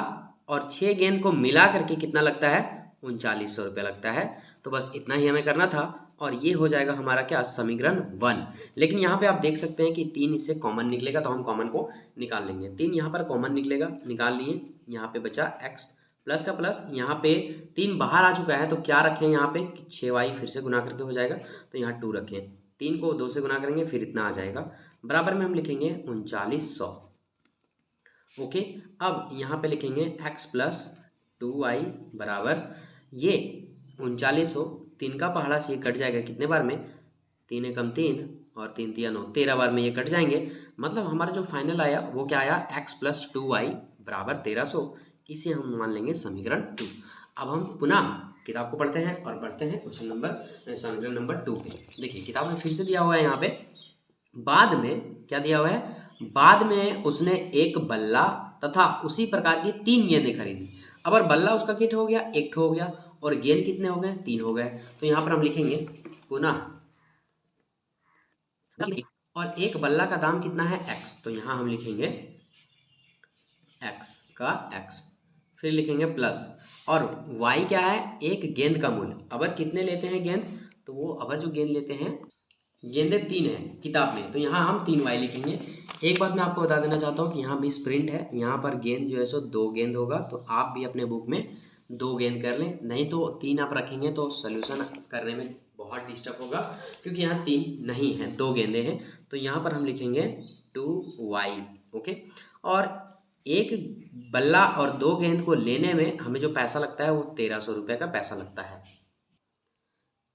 और 6 गेंद को मिला करके कितना लगता है, 3900 रुपये लगता है। तो बस इतना ही हमें करना था और ये हो जाएगा हमारा क्या, समीकरण 1। लेकिन यहाँ पे आप देख सकते हैं कि 3 इससे कॉमन निकलेगा, तो हम कॉमन को निकाल लेंगे। 3 यहाँ पर कॉमन निकलेगा, निकाल लिए। यहाँ पे बचा x प्लस का प्लस, यहाँ पे 3 बाहर आ चुका है तो क्या रखें यहाँ पे, 6y फिर से गुना करके हो जाएगा, तो यहाँ 2 रखें। 3 को 2 से गुना करेंगे फिर इतना आ जाएगा, बराबर में हम लिखेंगे 3900। ओके, अब यहाँ पे लिखेंगे x प्लस 2y बराबर ये 3900, 3 का पहाड़ा से ये कट जाएगा कितने बार में, 3 एकम 3 और 3 तिया 9, 13 बार में ये कट जाएंगे। मतलब हमारा जो फाइनल आया वो क्या आया, x प्लस 2y बराबर 1300। इसे हम मान लेंगे समीकरण 2। अब हम पुनः किताब को पढ़ते हैं और बढ़ते हैं क्वेश्चन नंबर समीकरण नंबर 2 पे। देखिए किताब में फिर से दिया हुआ है, यहाँ पे बाद में क्या दिया हुआ है, बाद में उसने एक बल्ला तथा उसी प्रकार की 3 गेंदें खरीदी। अब बल्ला उसका किट हो गया, एक हो गया, और गेंद कितने हो गए, 3 हो गए। तो यहाँ पर हम लिखेंगे पुनः और एक बल्ला का दाम कितना है, x, तो यहाँ हम लिखेंगे x का x, फिर लिखेंगे प्लस, और y क्या है, एक गेंद का मूल्य। अबर कितने लेते हैं गेंद, तो वो अबर जो गेंद लेते हैं, गेंदें 3 है किताब में, तो यहाँ हम 3y लिखेंगे। एक बात मैं आपको बता देना चाहता हूँ कि यहाँ भी स्प्रिंट है, यहाँ पर गेंद जो है सो 2 गेंद होगा, तो आप भी अपने बुक में 2 गेंद कर लें, नहीं तो 3 आप रखेंगे तो सोल्यूशन करने में बहुत डिस्टर्ब होगा, क्योंकि यहाँ 3 नहीं है, 2 गेंदे हैं। तो यहाँ पर हम लिखेंगे 2y। ओके, और एक बल्ला और 2 गेंद को लेने में हमें जो पैसा लगता है वो 1300 रुपये का पैसा लगता है।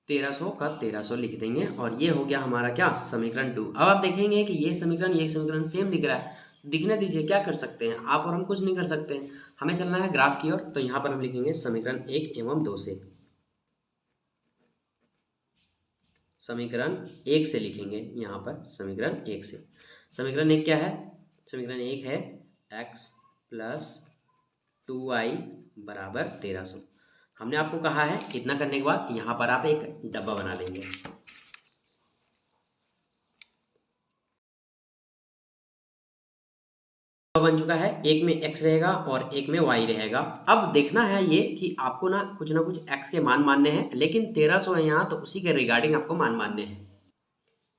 1300 का 1300 लिख देंगे और ये हो गया हमारा क्या, समीकरण 2। अब आप देखेंगे कि ये समीकरण सेम दिख रहा है, दिखने दीजिए, क्या कर सकते हैं आप और हम, कुछ नहीं कर सकते हैं, हमें चलना है ग्राफ की ओर। तो यहाँ पर हम लिखेंगे समीकरण 1 एवं 2 से, समीकरण 1 से लिखेंगे यहाँ पर, समीकरण 1 से। समीकरण 1 क्या है, समीकरण 1 है x प्लस 2y बराबर 1300। हमने आपको कहा है इतना करने के बाद यहाँ पर आप एक डब्बा बना लेंगे। बन चुका है, एक में x रहेगा और एक में y रहेगा। अब देखना है ये कि आपको ना कुछ x के मान मानने हैं, लेकिन 1300 है यहाँ तो उसी के रिगार्डिंग आपको मान मानने हैं।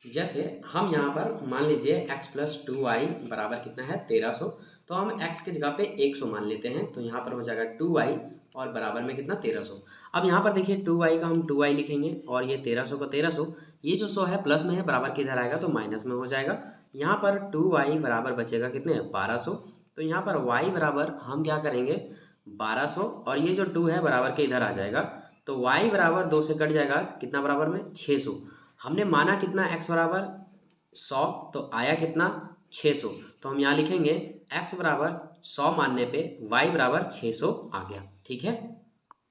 जैसे हम यहाँ पर मान लीजिए x प्लस 2y बराबर कितना है 1300, तो हम x की जगह पे 100 मान लेते हैं, तो यहाँ पर हो जाएगा 2y और बराबर में कितना 1300। अब यहाँ पर देखिए 2y का हम 2y लिखेंगे और ये 1300 का 1300, ये जो 100 है प्लस में है, बराबर किधर आएगा तो माइनस में हो जाएगा। यहाँ पर 2y बराबर बचेगा कितने 1200, तो यहाँ पर y बराबर हम क्या करेंगे 1200 और ये जो 2 है बराबर के इधर आ जाएगा, तो y बराबर 2 से कट जाएगा कितना बराबर में 600। हमने माना कितना x बराबर 100, तो आया कितना 600, तो हम यहाँ लिखेंगे x बराबर 100 मानने पे y बराबर 600 आ गया। ठीक है,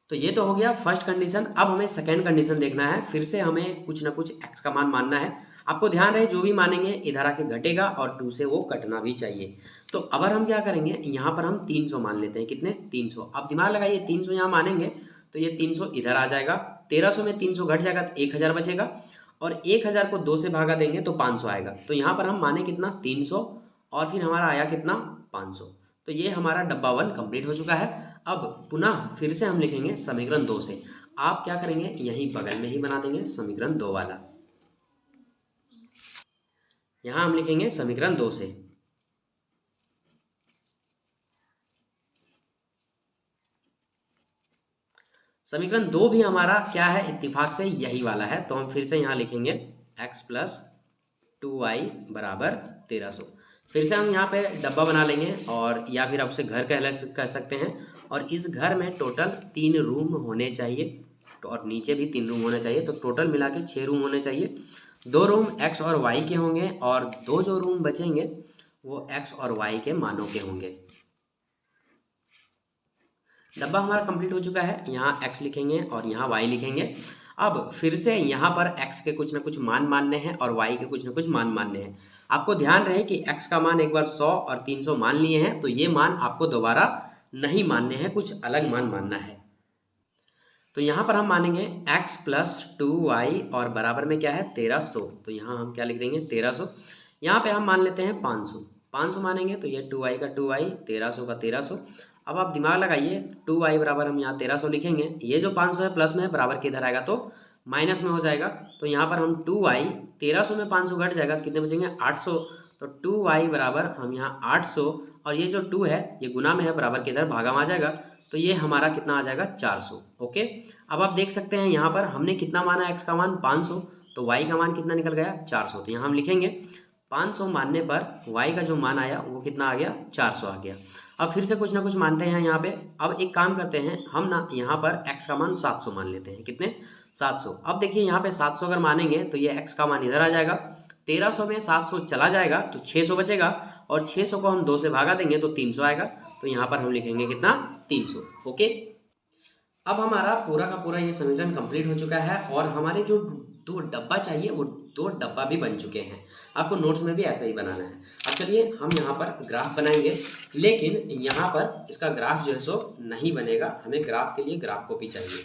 तो ये तो हो गया फर्स्ट कंडीशन। अब हमें सेकेंड कंडीशन देखना है, फिर से हमें कुछ ना कुछ x का मान मानना है। आपको ध्यान रहे जो भी मानेंगे इधर आके घटेगा और 2 से वो कटना भी चाहिए। तो अगर हम क्या करेंगे यहाँ पर हम 300 मान लेते हैं, कितने 300। अब दिमाग लगाइए 300 यहाँ मानेंगे तो ये 300 इधर आ जाएगा, 1300 में 300 घट जाएगा तो 1000 बचेगा, और 1000 को 2 से भागा देंगे तो 500 आएगा। तो यहाँ पर हम माने कितना 300 और फिर हमारा आया कितना 500। तो ये हमारा डब्बा 1 कंप्लीट हो चुका है। अब पुनः फिर से हम लिखेंगे समीकरण 2 से। आप क्या करेंगे यहीं बगल में ही बना देंगे समीकरण 2 वाला। यहाँ हम लिखेंगे समीकरण 2 से। समीकरण 2 भी हमारा क्या है इत्तेफाक से यही वाला है, तो हम फिर से यहाँ लिखेंगे x प्लस 2y बराबर 1300। फिर से हम यहाँ पे डब्बा बना लेंगे और या फिर आप उसे घर कह सकते हैं, और इस घर में टोटल 3 रूम होने चाहिए और नीचे भी 3 रूम होने चाहिए, तो टोटल मिला के 6 रूम होने चाहिए। 2 रूम x और y के होंगे और 2 जो रूम बचेंगे वो x और y के मानों के होंगे। डब्बा हमारा कंप्लीट हो चुका है, यहाँ x लिखेंगे और यहाँ y लिखेंगे। अब फिर से यहाँ पर x के कुछ ना कुछ मान मानने हैं और y के कुछ ना कुछ मान मानने हैं। आपको ध्यान रहे कि x का मान एक बार 100 और 300 मान लिए हैं, तो ये मान आपको दोबारा नहीं मानने हैं, कुछ अलग मान मानना है। तो यहाँ पर हम मानेंगे x प्लस 2y और बराबर में क्या है 1300, तो यहाँ हम क्या लिख देंगे 1300। यहाँ पे हम मान लेते हैं 500 मानेंगे, तो ये 2y का 2y 1300 का 1300। अब आप दिमाग लगाइए 2y बराबर हम यहाँ 1300 लिखेंगे, ये जो 500 है प्लस में है, बराबर किधर आएगा तो माइनस में हो जाएगा। तो यहाँ पर हम 2y 1300 में 500 घट जाएगा, कितने बचेंगे 800, तो 2y बराबर हम यहाँ 800 और ये जो 2 है ये गुना में है, बराबर किधर भागा में आ जाएगा, तो ये हमारा कितना आ जाएगा 400। ओके, अब आप देख सकते हैं यहाँ पर हमने कितना माना x का मान 500, तो y का मान कितना निकल गया 400। तो यहाँ हम लिखेंगे 500 मानने पर y का जो मान आया वो कितना आ गया 400 आ गया। अब फिर से कुछ ना कुछ मानते हैं यहाँ पे। अब एक काम करते हैं हम ना यहाँ पर x का मान 700 मान लेते हैं, कितने 700। अब देखिए यहाँ पे 700 अगर मानेंगे तो ये x का मान इधर आ जाएगा, 1300 में 700 चला जाएगा तो 600 बचेगा, और 600 को हम 2 से भागा देंगे तो 300 आएगा। तो यहाँ पर हम लिखेंगे कितना 300। ओके, अब हमारा पूरा का पूरा ये समीकरण कंप्लीट हो चुका है और हमारे जो 2 डब्बा चाहिए वो 2 डब्बा भी बन चुके हैं। आपको नोट्स में भी ऐसा ही बनाना है। अब चलिए हम यहाँ पर ग्राफ बनाएंगे, लेकिन यहाँ पर इसका ग्राफ जो है सो नहीं बनेगा, हमें ग्राफ के लिए ग्राफ कॉपी चाहिए।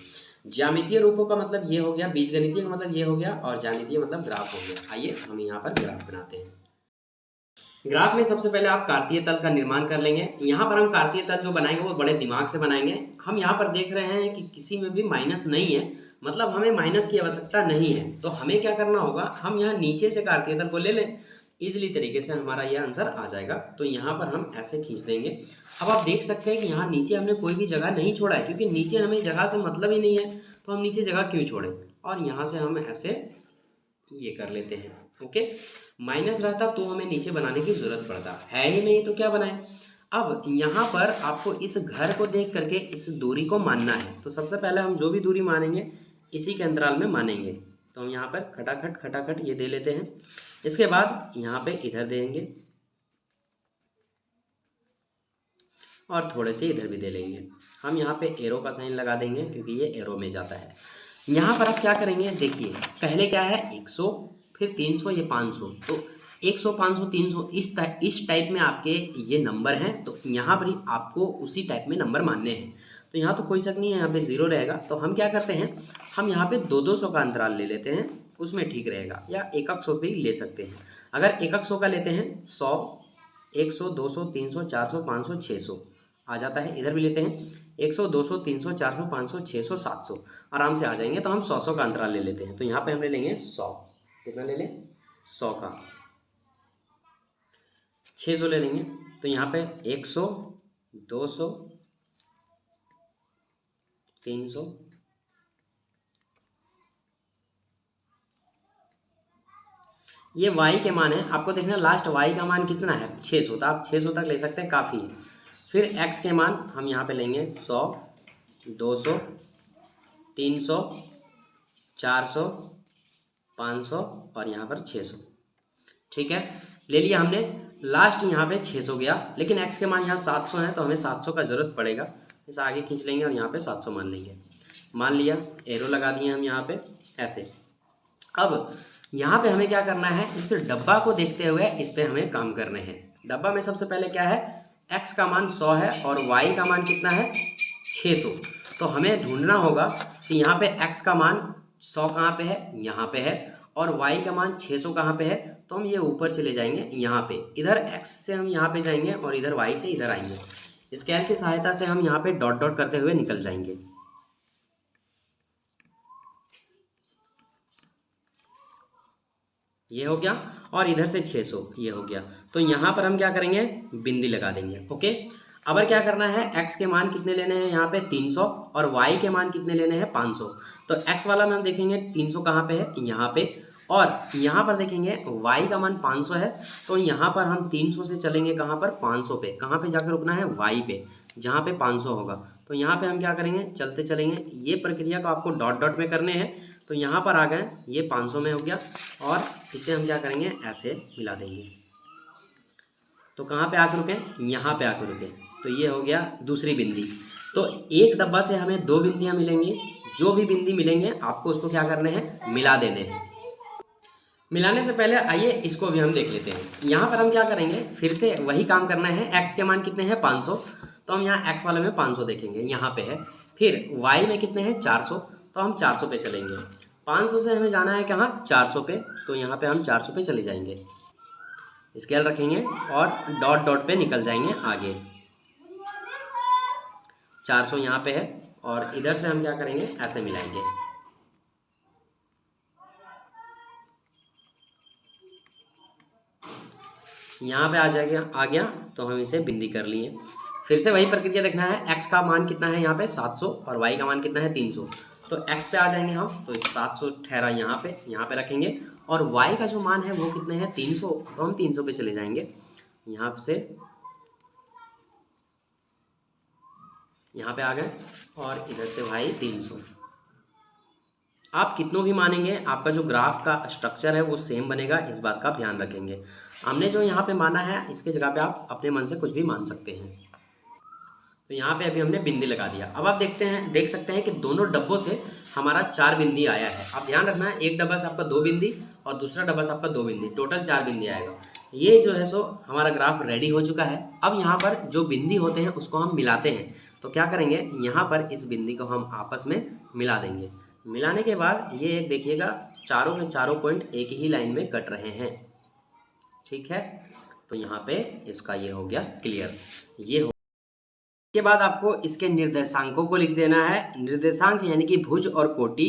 ज्यामितीय रूपों का मतलब ये हो गया, बीजगणितीय का मतलब ये हो गया, और ज्यामितीय मतलब ग्राफ हो गया। आइए हम यहाँ पर ग्राफ बनाते हैं। ग्राफ में सबसे पहले आप कार्तीय तल का निर्माण कर लेंगे। यहाँ पर हम कार्तीय तल जो बनाएंगे वो बड़े दिमाग से बनाएंगे। हम यहाँ पर देख रहे हैं कि किसी में भी माइनस नहीं है, मतलब हमें माइनस की आवश्यकता नहीं है। तो हमें क्या करना होगा, हम यहाँ नीचे से कार्तीय तल को ले लें, इजीली तरीके से हमारा यह आंसर आ जाएगा। तो यहाँ पर हम ऐसे खींच देंगे। अब आप देख सकते हैं कि यहाँ नीचे हमने कोई भी जगह नहीं छोड़ा है, क्योंकि नीचे हमें जगह से मतलब ही नहीं है, तो हम नीचे जगह क्यों छोड़ें। और यहाँ से हम ऐसे ये कर लेते हैं। ओके, माइनस रहता तो हमें नीचे बनाने की जरूरत पड़ता है ही नहीं, तो क्या बनाएं। अब यहाँ पर आपको इस घर को देख करके इस दूरी को मानना है। तो सबसे पहले हम जो भी दूरी मानेंगे इसी के अंतराल में मानेंगे। तो हम यहाँ पर खटाखट खटाखट ये दे लेते हैं। इसके बाद यहाँ पे इधर देंगे और थोड़े से इधर भी दे लेंगे। हम यहाँ पे एरो का साइन लगा देंगे क्योंकि ये एरो में जाता है। यहाँ पर आप क्या करेंगे, देखिए पहले क्या है 100, फिर 300, ये 500, तो 100 500 300 इस टाइप में आपके ये नंबर हैं। तो यहाँ पर ही आपको उसी टाइप में नंबर मानने हैं। तो यहाँ तो कोई शक नहीं है, यहाँ पे 0 रहेगा। तो हम क्या करते हैं, हम यहाँ पे 200 का अंतराल ले लेते हैं, उसमें ठीक रहेगा, या 100 भी ले सकते हैं। अगर 100 का लेते हैं 100 100 200 300 400 500 600 आ जाता है। इधर भी लेते हैं 100 200 300 400 500 600 700 आराम से आ जाएंगे। तो हम 100 का अंतराल ले लेते हैं। तो यहाँ पे हम ले लेंगे 100, कितना ले लें 100 का 600 ले लेंगे तो यहाँ पे 100, 200, 300, ये y के मान है। आपको देखना लास्ट y का मान कितना है 600, तो आप 600 तक ले सकते हैं, काफ़ी है। फिर x के मान हम यहाँ पे लेंगे 100, 200, 300, 400, 500 और यहाँ पर 600। ठीक है, ले लिया हमने। लास्ट यहाँ पे 600 गया, लेकिन x के मान यहाँ 700 है तो हमें 700 का ज़रूरत पड़ेगा। इसे आगे खींच लेंगे और यहाँ पे 700 मान लेंगे। मान लिया, एरो लगा दिए हम यहाँ पे ऐसे। अब यहाँ पे हमें क्या करना है, इस डब्बा को देखते हुए इस पे हमें काम करने हैं। डब्बा में सबसे पहले क्या है, x का मान 100 है और y का मान कितना है 600। तो हमें ढूंढना होगा कि यहाँ पे x का मान 100 कहाँ पे है, यहाँ पे है, और y का मान 600 कहाँ पे है। तो हम ये ऊपर चले जाएंगे, यहाँ पे इधर x से हम यहाँ पे जाएंगे और इधर y से इधर आएंगे। स्केल की सहायता से हम यहाँ पे डॉट डॉट करते हुए निकल जाएंगे। ये हो गया, और इधर से 600 ये हो गया। तो यहाँ पर हम क्या करेंगे, बिंदी लगा देंगे। ओके, अब क्या करना है, x के मान कितने लेने हैं यहाँ पे 300 और y के मान कितने लेने हैं 500। तो x वाला में हम देखेंगे 300 कहाँ पे है, यहाँ पे, और यहाँ पर देखेंगे y का मान 500 है। तो यहाँ पर हम 300 से चलेंगे कहाँ पर 500 पे, कहाँ पे जाकर रुकना है y पे, जहाँ पे 500 होगा। तो यहाँ पे हम क्या करेंगे, चलते चलेंगे। ये प्रक्रिया को आपको डॉट डॉट में करने हैं। तो यहाँ पर आ गए, ये 500 में हो गया, और इसे हम क्या करेंगे, ऐसे मिला देंगे। तो कहाँ पे आकर रुके, यहाँ पे आकर रुके। तो ये हो गया दूसरी बिंदी। तो एक डब्बा से हमें 2 बिंदियाँ मिलेंगी। जो भी बिंदी मिलेंगे आपको उसको क्या करने हैं, मिला देने हैं। मिलाने से पहले आइए इसको भी हम देख लेते हैं। यहाँ पर हम क्या करेंगे, फिर से वही काम करना है। x के मान कितने हैं 500, तो हम यहाँ x वाले में 500 देखेंगे, यहाँ पे है। फिर y में कितने हैं 400, तो हम 400 पे चलेंगे। 500 से हमें जाना है कहाँ, 400 पे, तो यहाँ पे हम 400 पे चले जाएंगे। स्केल रखेंगे और डॉट डॉट पे निकल जाएंगे आगे। 400 यहाँ पे है, और इधर से हम क्या करेंगे, ऐसे मिलाएंगे। यहाँ पे आ गया तो हम इसे बिंदी कर लिए। फिर से वही प्रक्रिया देखना है। x का मान कितना है यहाँ पे 700 और y का मान कितना है 300। तो x पे आ जाएंगे हम, तो 700 ठहरा यहाँ पे रखेंगे, और y का जो मान है वो कितने हैं 300, तो हम 300 पे चले जाएंगे। यहाँ से यहाँ पे आ गए, और इधर से भाई 300। आप कितनों भी मानेंगे, आपका जो ग्राफ का स्ट्रक्चर है वो सेम बनेगा, इस बात का ध्यान रखेंगे। हमने जो यहाँ पे माना है इसके जगह पे आप अपने मन से कुछ भी मान सकते हैं। तो यहाँ पे अभी हमने बिंदी लगा दिया। अब आप देख सकते हैं कि दोनों डब्बों से हमारा 4 बिंदी आया है। आप ध्यान रखना है, एक डब्बा से आपका 2 बिंदी और दूसरा डब्बा से आपका 2 बिंदी, टोटल 4 बिंदी आएगा। ये जो है सो हमारा ग्राफ रेडी हो चुका है। अब यहाँ पर जो बिंदी होते हैं उसको हम मिलाते हैं। तो क्या करेंगे, यहाँ पर इस बिंदी को हम आपस में मिला देंगे। मिलाने के बाद ये एक देखिएगा, चारों के चारों पॉइंट एक ही लाइन में कट रहे हैं। ठीक है, तो यहाँ पे इसका ये हो गया क्लियर। ये हो के बाद आपको इसके निर्देशांकों को लिख देना है। निर्देशांक यानी कि भुज और कोटि।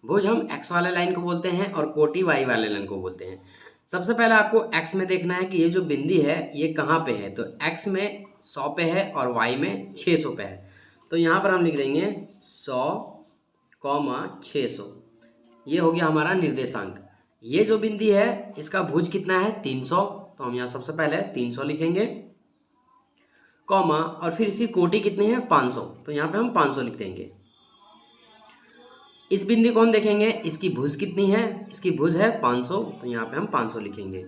भुज हम x वाले लाइन को बोलते हैं और कोटि y वाले लाइन को बोलते हैं। सबसे पहले आपको x में देखना है कि ये जो बिंदी है ये कहाँ पे है। तो x में 100 पे है और y में 600 पे है। तो यहाँ पर हम लिख देंगे 100, 600। ये हो गया हमारा निर्देशांक। ये जो बिंदी है इसका भुज कितना है 300, तो हम यहाँ सबसे पहले 300 लिखेंगे, कॉमा, और फिर इसकी कोटि कितनी है 500, तो यहाँ पे हम 500 लिख देंगे। इस बिंदी को हम देखेंगे, इसकी भुज कितनी है, इसकी भुज है 500, तो यहाँ पे हम 500 लिखेंगे।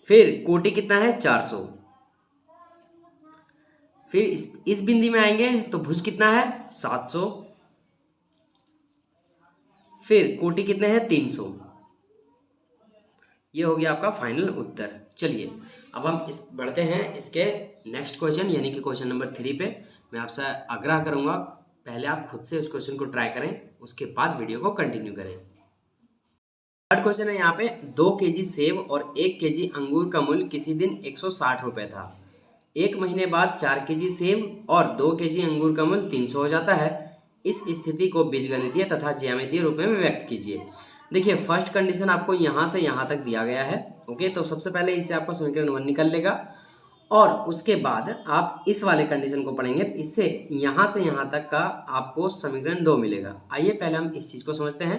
फिर कोटि कितना है 400। फिर इस बिंदी में आएंगे तो भुज कितना है 700। फिर कोटि कितने हैं 300। ये हो गया आपका फाइनल उत्तर। चलिए अब हम बढ़ते हैं इसके नेक्स्ट क्वेश्चन यानी कि क्वेश्चन नंबर 3 पे। मैं आपसे आग्रह करूंगा पहले आप खुद से उस क्वेश्चन को ट्राई करें, उसके बाद वीडियो को कंटिन्यू करें। थर्ड क्वेश्चन है यहाँ पे, 2 केजी सेब और 1 केजी अंगूर का मूल्य किसी दिन 160 रुपये था। 1 महीने बाद 4 केजी सेब और 2 केजी अंगूर का मूल्य 300 हो जाता है। इस स्थिति को बीजगणितीय तथा ज्यामितीय रूप में व्यक्त कीजिए। देखिए फर्स्ट कंडीशन आपको यहाँ से यहाँ तक दिया गया है। ओके, तो सबसे पहले इससे आपका समीकरण 1 निकल लेगा और उसके बाद आप इस वाले कंडीशन को पढ़ेंगे तो इससे यहाँ से यहाँ तक का आपको समीकरण 2 मिलेगा। आइए पहले हम इस चीज़ को समझते हैं।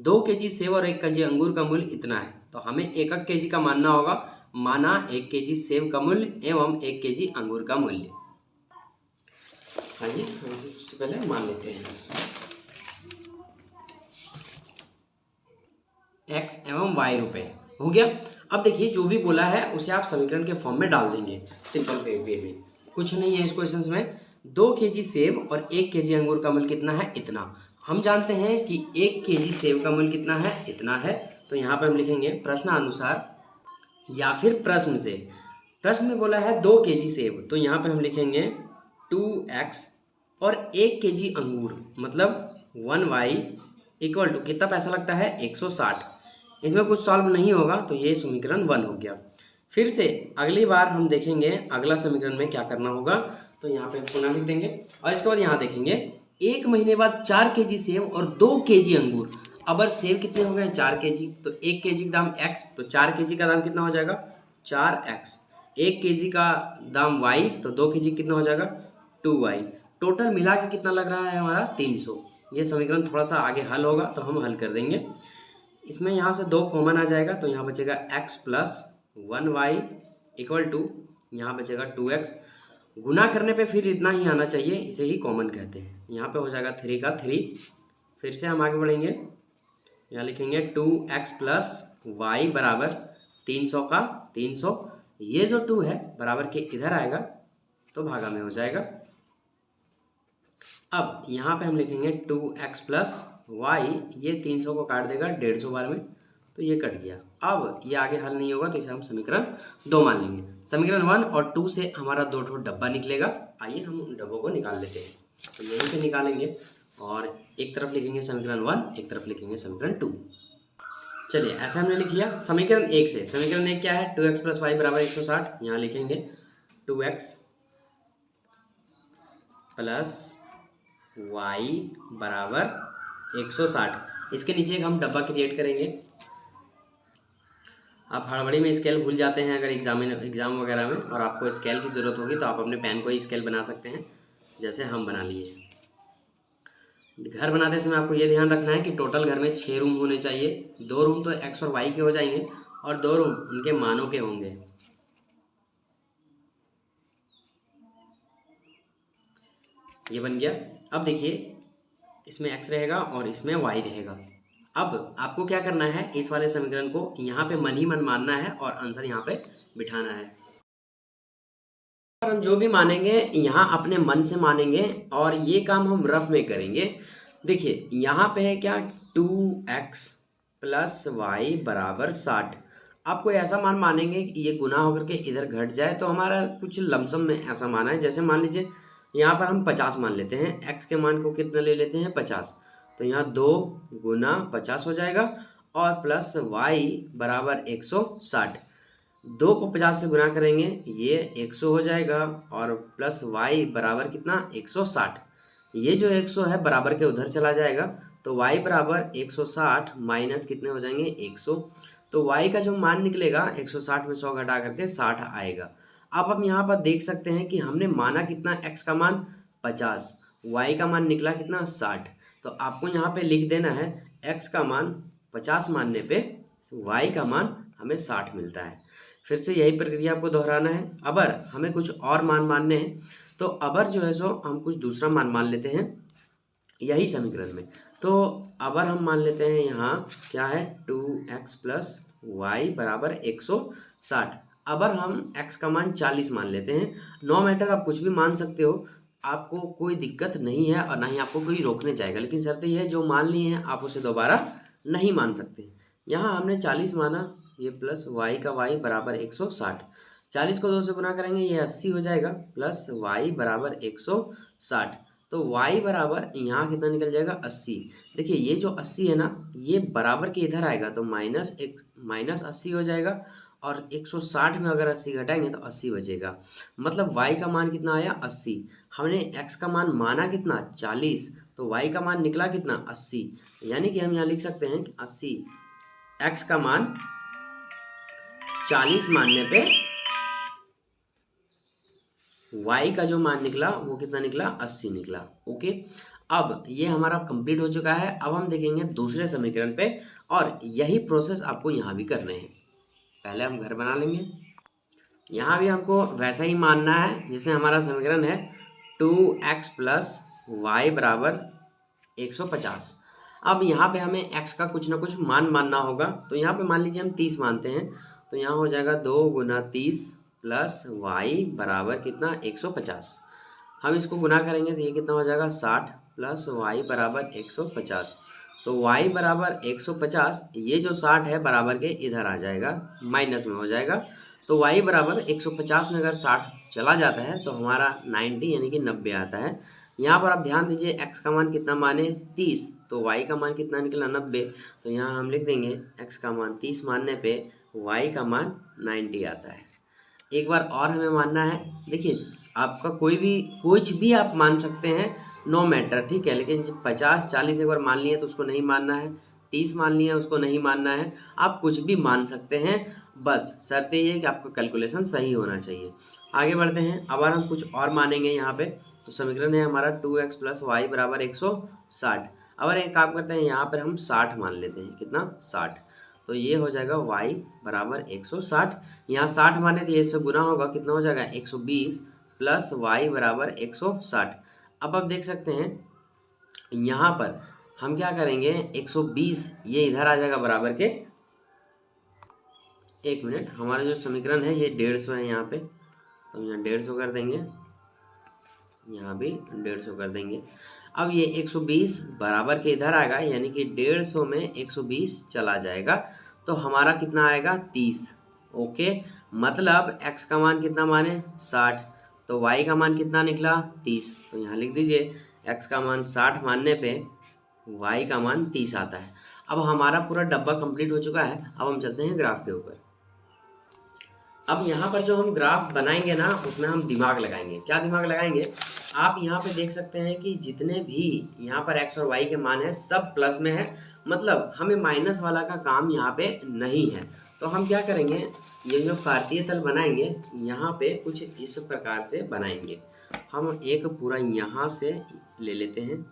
2 केजी सेब और 1 केजी अंगूर का मूल्य इतना है, तो हमें 1 केजी का मानना होगा। माना 1 केजी सेब का मूल्य एवं 1 केजी अंगूर का मूल्य। आइए हम इसे सबसे पहले मान लेते हैं। x एवं y रुपए हो गया। अब देखिए जो भी बोला है उसे आप समीकरण के फॉर्म में डाल देंगे सिंपल वे में। कुछ नहीं है इस क्वेश्चन में। 2 केजी सेब और 1 केजी अंगूर का मूल्य कितना है, इतना। हम जानते हैं कि 1 केजी सेब का मूल्य कितना है, इतना है। तो यहाँ पे हम लिखेंगे प्रश्नानुसार या फिर प्रश्न से। प्रश्न में बोला है 2 केजी सेब, तो यहाँ पे हम लिखेंगे 2x और 1 केजी अंगूर मतलब 1y इक्वल टू कितना पैसा लगता है 160। इसमें कुछ सॉल्व नहीं होगा तो ये समीकरण 1 हो गया। फिर से अगली बार हम देखेंगे अगला समीकरण में क्या करना होगा, तो यहाँ पे पुनः लिख देंगे और इसके बाद यहाँ देखेंगे 1 महीने बाद 4 केजी सेब और 2 केजी अंगूर। अब सेब कितने हो गए 4 केजी, तो 1 केजी का दाम x, तो 4 केजी का दाम कितना हो जाएगा 4x। 1 केजी का दाम y, तो 2 केजी कितना हो जाएगा 2y। टोटल मिला के कितना लग रहा है हमारा 300। ये समीकरण थोड़ा सा आगे हल होगा तो हम हल कर देंगे। इसमें यहाँ से 2 कॉमन आ जाएगा तो यहाँ बचेगा x plus 1y equal to यहाँ बचेगा 2x। गुना करने पे फिर इतना ही आना चाहिए, इसे ही कॉमन कहते हैं। यहाँ पे हो जाएगा 3 का 3। फिर से हम आगे बढ़ेंगे, यहाँ लिखेंगे 2x प्लस y बराबर 300 का 300। ये जो 2 है बराबर के इधर आएगा तो भागा में हो जाएगा। अब यहाँ पे हम लिखेंगे 2x प्लस y, ये 300 को काट देगा 150 बार में, तो ये कट गया। अब ये आगे हल नहीं होगा तो इसे हम समीकरण 2 मान लेंगे। समीकरण 1 और 2 से हमारा 2 ठो डब्बा निकलेगा। आइए हम उन डब्बों को निकाल लेते हैं। तो यहीं से निकालेंगे और एक तरफ लिखेंगे समीकरण 1, एक तरफ लिखेंगे समीकरण 2। चलिए ऐसा हमने लिख लिया। समीकरण 1 से समीकरण 1 क्या है 2x प्लस वाई बराबर 160। यहाँ लिखेंगे 2x प्लस y बराबर 160। इसके नीचे एक हम डब्बा क्रिएट करेंगे। आप हड़बड़ी में स्केल भूल जाते हैं अगर एग्ज़ाम वगैरह में और आपको स्केल की ज़रूरत होगी तो आप अपने पेन को ही स्केल बना सकते हैं, जैसे हम बना लिए हैं। घर बनाते समय आपको ये ध्यान रखना है कि टोटल घर में 6 रूम होने चाहिए। 2 रूम तो x और y के हो जाएंगे और 2 रूम उनके मानों के होंगे। ये बन गया। अब देखिए इसमें x रहेगा और इसमें y रहेगा। अब आपको क्या करना है, इस वाले समीकरण को यहाँ पे मन ही मन मानना है और आंसर यहाँ पे बिठाना है। हम जो भी मानेंगे यहाँ अपने मन से मानेंगे और ये काम हम रफ में करेंगे। देखिए यहाँ पे है क्या 2x प्लस वाई बराबर 60। आपको ऐसा मान मानेंगे कि ये गुना होकर के इधर घट जाए, तो हमारा कुछ लमसम में ऐसा माना है। जैसे मान लीजिए यहाँ पर हम 50 मान लेते हैं, x के मान को कितना ले लेते हैं 50, तो यहाँ 2 गुना 50 हो जाएगा और प्लस y बराबर 160। 2 को 50 से गुना करेंगे ये 100 हो जाएगा और प्लस y बराबर कितना 160। ये जो 100 है बराबर के उधर चला जाएगा तो y बराबर 160 माइनस कितने हो जाएंगे 100। तो y का जो मान निकलेगा 160 में 100 घटा करके 60 आएगा। अब हम यहाँ पर देख सकते हैं कि हमने माना कितना x का मान 50, y का मान निकला कितना 60। तो आपको यहाँ पे लिख देना है x का मान 50 मानने पे y का मान हमें 60 मिलता है। फिर से यही प्रक्रिया आपको दोहराना है। अगर हमें कुछ और मान मानने हैं तो अबर जो है सो हम कुछ दूसरा मान मान लेते हैं यही समीकरण में। तो अबर हम मान लेते हैं यहाँ क्या है 2x प्लस वाई बराबर 160। अबर हम x का मान 40 मान लेते हैं। नो मैटर, आप कुछ भी मान सकते हो, आपको कोई दिक्कत नहीं है और ना ही आपको कोई रोकने जाएगा, लेकिन शर्त यह है जो मान लिए हैं आप उसे दोबारा नहीं मान सकते। यहाँ हमने 40 माना, ये प्लस y का y बराबर 160। 40 को 2 से गुना करेंगे ये 80 हो जाएगा प्लस y बराबर 160। तो y बराबर यहाँ कितना निकल जाएगा 80। देखिए ये जो 80 है ना ये बराबर के इधर आएगा तो माइनस 80 हो जाएगा और 160 में अगर 80 घटाएंगे तो 80 बचेगा। मतलब y का मान कितना आया 80। हमने x का मान माना कितना 40, तो तो y का मान निकला कितना 80, यानी कि हम यहाँ लिख सकते हैं कि 80, x का मान 40 मानने पे y का जो मान निकला वो कितना निकला 80 निकला। ओके, अब ये हमारा कंप्लीट हो चुका है। अब हम देखेंगे दूसरे समीकरण पे और यही प्रोसेस आपको यहाँ भी करने हैं। पहले हम घर बना लेंगे। यहाँ भी हमको वैसा ही मानना है जैसे हमारा समीकरण है 2x प्लस वाई बराबर 150। अब यहाँ पे हमें x का कुछ ना कुछ मान मानना होगा। तो यहाँ पे मान लीजिए हम 30 मानते हैं, तो यहाँ हो जाएगा 2 गुना 30 प्लस वाई बराबर कितना 150। हम इसको गुना करेंगे तो ये कितना हो जाएगा 60 प्लस वाई बराबर 150। तो y बराबर 150, ये जो 60 है बराबर के इधर आ जाएगा, माइनस में हो जाएगा। तो y बराबर 150 में अगर 60 चला जाता है तो हमारा 90 यानी कि 90 आता है। यहाँ पर आप ध्यान दीजिए x का मान कितना माने 30, तो y का मान कितना निकला 90। तो यहाँ हम लिख देंगे x का मान 30 मानने पे y का मान 90 आता है। एक बार और हमें मानना है, देखिए आपका कुछ भी आप मान सकते हैं, नो मैटर, ठीक है। लेकिन जब 50 40 एक बार मान लिए तो उसको नहीं मानना है, 30 मान लिया उसको नहीं मानना है। आप कुछ भी मान सकते हैं, बस शर्त ये है कि आपका कैलकुलेशन सही होना चाहिए। आगे बढ़ते हैं। अब हम कुछ और मानेंगे यहाँ पे। तो समीकरण है हमारा 2x प्लस वाई बराबर 160। अब एक काम करते हैं, यहाँ पर हम 60 मान लेते हैं। कितना 60, तो ये हो जाएगा y बराबर 160। यहाँ 60 माने तो ये इससे गुना होगा, कितना हो जाएगा 120 प्लस y बराबर 160। अब आप देख सकते हैं यहाँ पर हम क्या करेंगे 120 ये इधर आ जाएगा बराबर के, एक मिनट, हमारा जो समीकरण है ये 150 है यहाँ पे, तो यहाँ 150 कर देंगे, यहाँ भी 150 कर देंगे। अब ये 120 बराबर के इधर आएगा, यानी कि 150 में 120 चला जाएगा, तो हमारा कितना आएगा 30। ओके, मतलब x का मान कितना माने 60, तो y का मान कितना निकला 30। तो यहाँ लिख दीजिए x का मान 60 मानने पे y का मान 30 आता है। अब हमारा पूरा डब्बा कंप्लीट हो चुका है। अब हम चलते हैं ग्राफ के ऊपर। अब यहाँ पर जो हम ग्राफ बनाएंगे ना, उसमें हम दिमाग लगाएंगे। क्या दिमाग लगाएंगे, आप यहाँ पे देख सकते हैं कि जितने भी यहाँ पर x और y के मान है सब प्लस में है, मतलब हमें माइनस वाला का काम यहाँ पे नहीं है। तो हम क्या करेंगे, ये जो कार्तीय तल बनाएंगे यहाँ पे कुछ इस प्रकार से बनाएंगे। हम एक पूरा यहाँ से ले लेते हैं।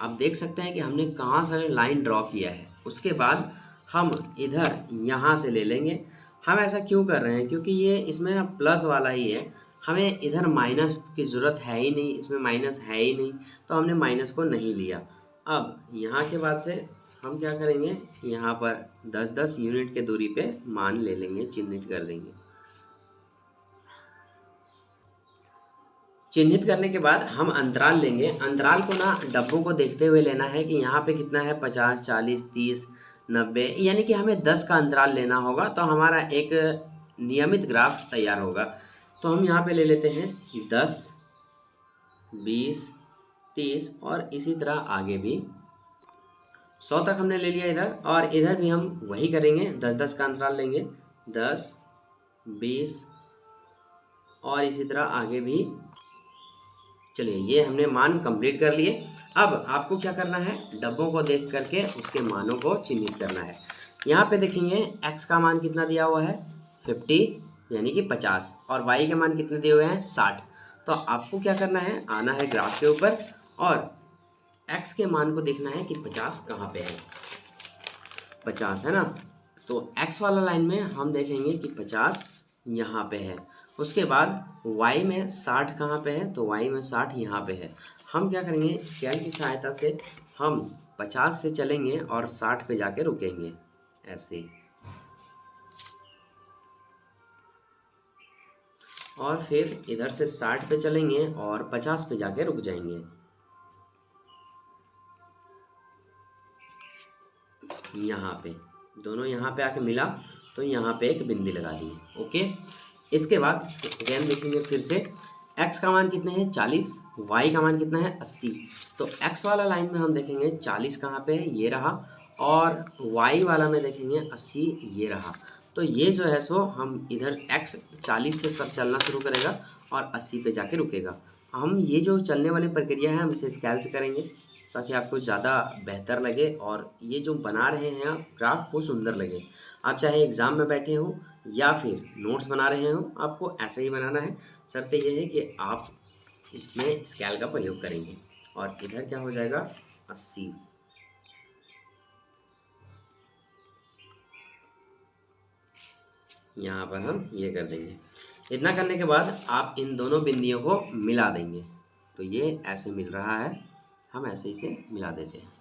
आप देख सकते हैं कि हमने कहाँ से लाइन ड्रॉ किया है। उसके बाद हम इधर यहाँ से ले लेंगे। हम ऐसा क्यों कर रहे हैं, क्योंकि ये इसमें ना प्लस वाला ही है, हमें इधर माइनस की ज़रूरत है ही नहीं, इसमें माइनस है ही नहीं, तो हमने माइनस को नहीं लिया। अब यहाँ के बाद से हम क्या करेंगे, यहाँ पर 10-10 यूनिट के दूरी पे मान ले लेंगे, चिन्हित कर देंगे। चिन्हित करने के बाद हम अंतराल लेंगे। अंतराल को ना डब्बों को देखते हुए लेना है कि यहाँ पे कितना है 50 40 30 90, यानी कि हमें 10 का अंतराल लेना होगा, तो हमारा एक नियमित ग्राफ तैयार होगा। तो हम यहाँ पे ले लेते हैं 10 20 30 और इसी तरह आगे भी 100 तक हमने ले लिया इधर, और इधर भी हम वही करेंगे, 10-10 का अंतराल लेंगे, 10 20 और इसी तरह आगे भी। चलिए, ये हमने मान कंप्लीट कर लिए। अब आपको क्या करना है, डब्बों को देख करके उसके मानों को चिन्हित करना है। यहाँ पे देखेंगे x का मान कितना दिया हुआ है 50 यानी कि 50, और y के मान कितने दिए हुए हैं 60। तो आपको क्या करना है, आना है ग्राफ के ऊपर और x के मान को देखना है कि 50 कहाँ पे है। 50 है ना, तो x वाला लाइन में हम देखेंगे कि 50 यहाँ पे है। उसके बाद y में 60 कहाँ पे है, तो y में 60 यहाँ पे है। हम क्या करेंगे, स्केल की सहायता से हम 50 से चलेंगे और 60 पे जाके रुकेंगे, ऐसे, और फिर इधर से 60 पे चलेंगे और 50 पे जाके रुक जाएंगे। यहाँ पे दोनों यहाँ पे आके मिला, तो यहाँ पे एक बिंदी लगा दी। ओके, इसके बाद अगेन देखेंगे फिर से x का मान कितने हैं 40, y का मान कितना है 80। तो x वाला लाइन में हम देखेंगे 40 कहाँ पे है, ये रहा, और y वाला में देखेंगे 80, ये रहा। तो ये जो है सो हम इधर x 40 से सब चलना शुरू करेगा और 80 पे जाके रुकेगा। हम ये जो चलने वाली प्रक्रिया है हम इसे स्केल से करेंगे ताकि आपको ज़्यादा बेहतर लगे और ये जो बना रहे हैं आप ग्राफ वो सुंदर लगे। आप चाहे एग्ज़ाम में बैठे हो या फिर नोट्स बना रहे हो, आपको ऐसा ही बनाना है। शर्त ये है कि आप इसमें स्केल का प्रयोग करेंगे। और इधर क्या हो जाएगा 80। यहाँ पर हम ये कर देंगे। इतना करने के बाद आप इन दोनों बिंदियों को मिला देंगे तो ये ऐसे मिल रहा है, हम ऐसे इसे मिला देते हैं।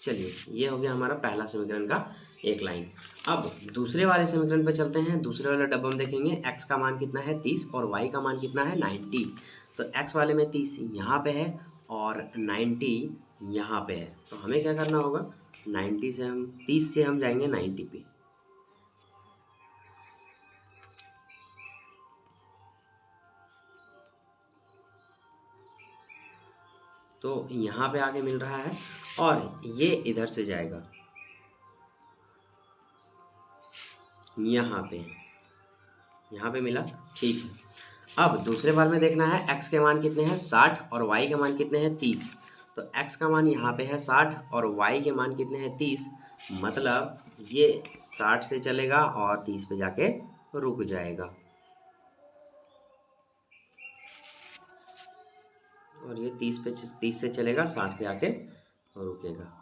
चलिए ये हो गया हमारा पहला समीकरण का एक लाइन। अब दूसरे वाले समीकरण पर चलते हैं। दूसरे वाले डब्बा में देखेंगे x का मान कितना है 30 और y का मान कितना है 90। तो x वाले में 30 यहाँ पे है और 90 यहाँ पे है। तो हमें क्या करना होगा, 90 से हम 30 से हम जाएंगे 90 पे। तो यहाँ पे आके मिल रहा है और ये इधर से जाएगा यहाँ पे मिला, ठीक है। अब दूसरे बार में देखना है x के मान कितने हैं 60 और y के मान कितने हैं 30। तो x का मान यहाँ पे है 60 और y के मान कितने हैं 30, मतलब ये 60 से चलेगा और 30 पे जाके रुक जाएगा और ये 30 से चलेगा 60 पे आके रुकेगा।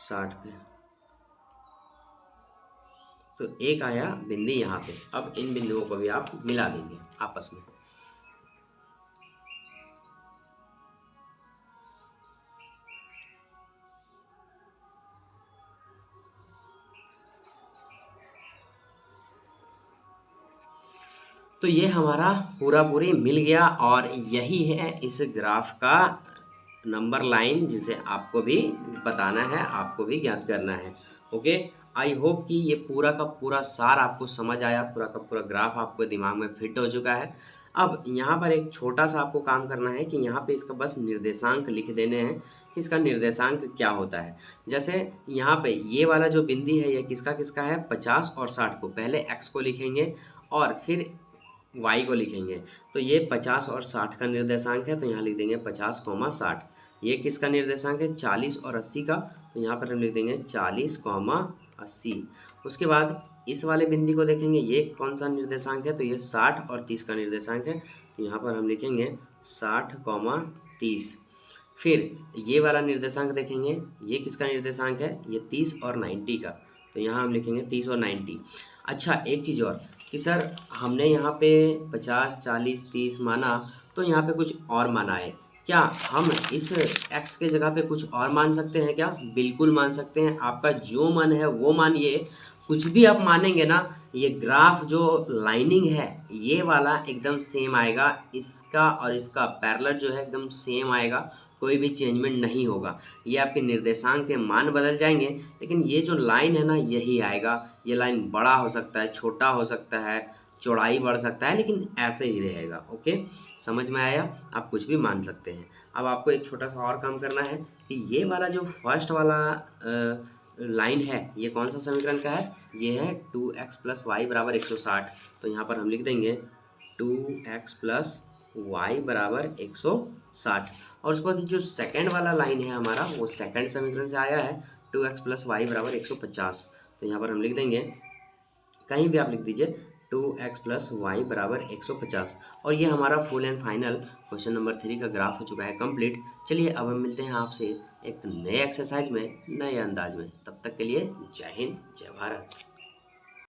60 पे तो एक आया बिंदु यहाँ पे। अब इन बिंदुओं को भी आप मिला देंगे आपस में। तो ये हमारा पूरी मिल गया और यही है इस ग्राफ का नंबर लाइन जिसे आपको भी बताना है, आपको भी ज्ञात करना है। ओके, आई होप कि ये पूरा का पूरा सार आपको समझ आया, पूरा का पूरा ग्राफ आपको दिमाग में फिट हो चुका है। अब यहाँ पर एक छोटा सा आपको काम करना है कि यहाँ पे इसका बस निर्देशांक लिख देने हैं कि इसका निर्देशांक क्या होता है। जैसे यहाँ पे ये वाला जो बिंदु है ये किसका किसका है, 50 और 60 को पहले x को लिखेंगे और फिर y को लिखेंगे। तो ये 50 और 60 का निर्देशांक है तो यहाँ लिख देंगे 50,60। ये किसका निर्देशांक है 40 और 80 का, तो यहाँ पर हम लिख देंगे 40,80। उसके बाद इस वाले बिंदु को देखेंगे ये कौन सा निर्देशांक है, तो ये 60 और 30 का निर्देशांक है, तो यहाँ पर हम लिखेंगे 60,30। फिर ये वाला निर्देशांक देखेंगे ये किसका निर्देशांक है, ये 30 और 90 का, तो यहाँ हम लिखेंगे 30 और 90। अच्छा एक चीज़ और कि सर हमने यहाँ पे 50, 40, 30 माना तो यहाँ पे कुछ और माना है, क्या हम इस x के जगह पे कुछ और मान सकते हैं क्या? बिल्कुल मान सकते हैं। आपका जो मन है वो मानिए, कुछ भी आप मानेंगे ना, ये ग्राफ जो लाइनिंग है ये वाला एकदम सेम आएगा, इसका और इसका पैरेलल जो है एकदम सेम आएगा, कोई भी चेंजमेंट नहीं होगा। ये आपके निर्देशांक के मान बदल जाएंगे लेकिन ये जो लाइन है ना यही आएगा। ये लाइन बड़ा हो सकता है, छोटा हो सकता है, चौड़ाई बढ़ सकता है, लेकिन ऐसे ही रहेगा। ओके, समझ में आया? आप कुछ भी मान सकते हैं। अब आपको एक छोटा सा और काम करना है कि ये वाला जो फर्स्ट वाला लाइन है ये कौन सा समीकरण का है, ये है 2x + y = 160। तो यहाँ पर हम लिख देंगे 2x + y = 160। और उसके बाद जो सेकंड वाला लाइन है हमारा वो सेकंड समीकरण से आया है 2x + y = 150। तो यहाँ पर हम लिख देंगे, कहीं भी आप लिख दीजिए 2x + y = 150। और ये हमारा full and final question number 3 का ग्राफ हो चुका है कंप्लीट। चलिए अब हम मिलते हैं आपसे एक नए एक्सरसाइज में, नए अंदाज में। तब तक के लिए जय हिंद, जय भारत।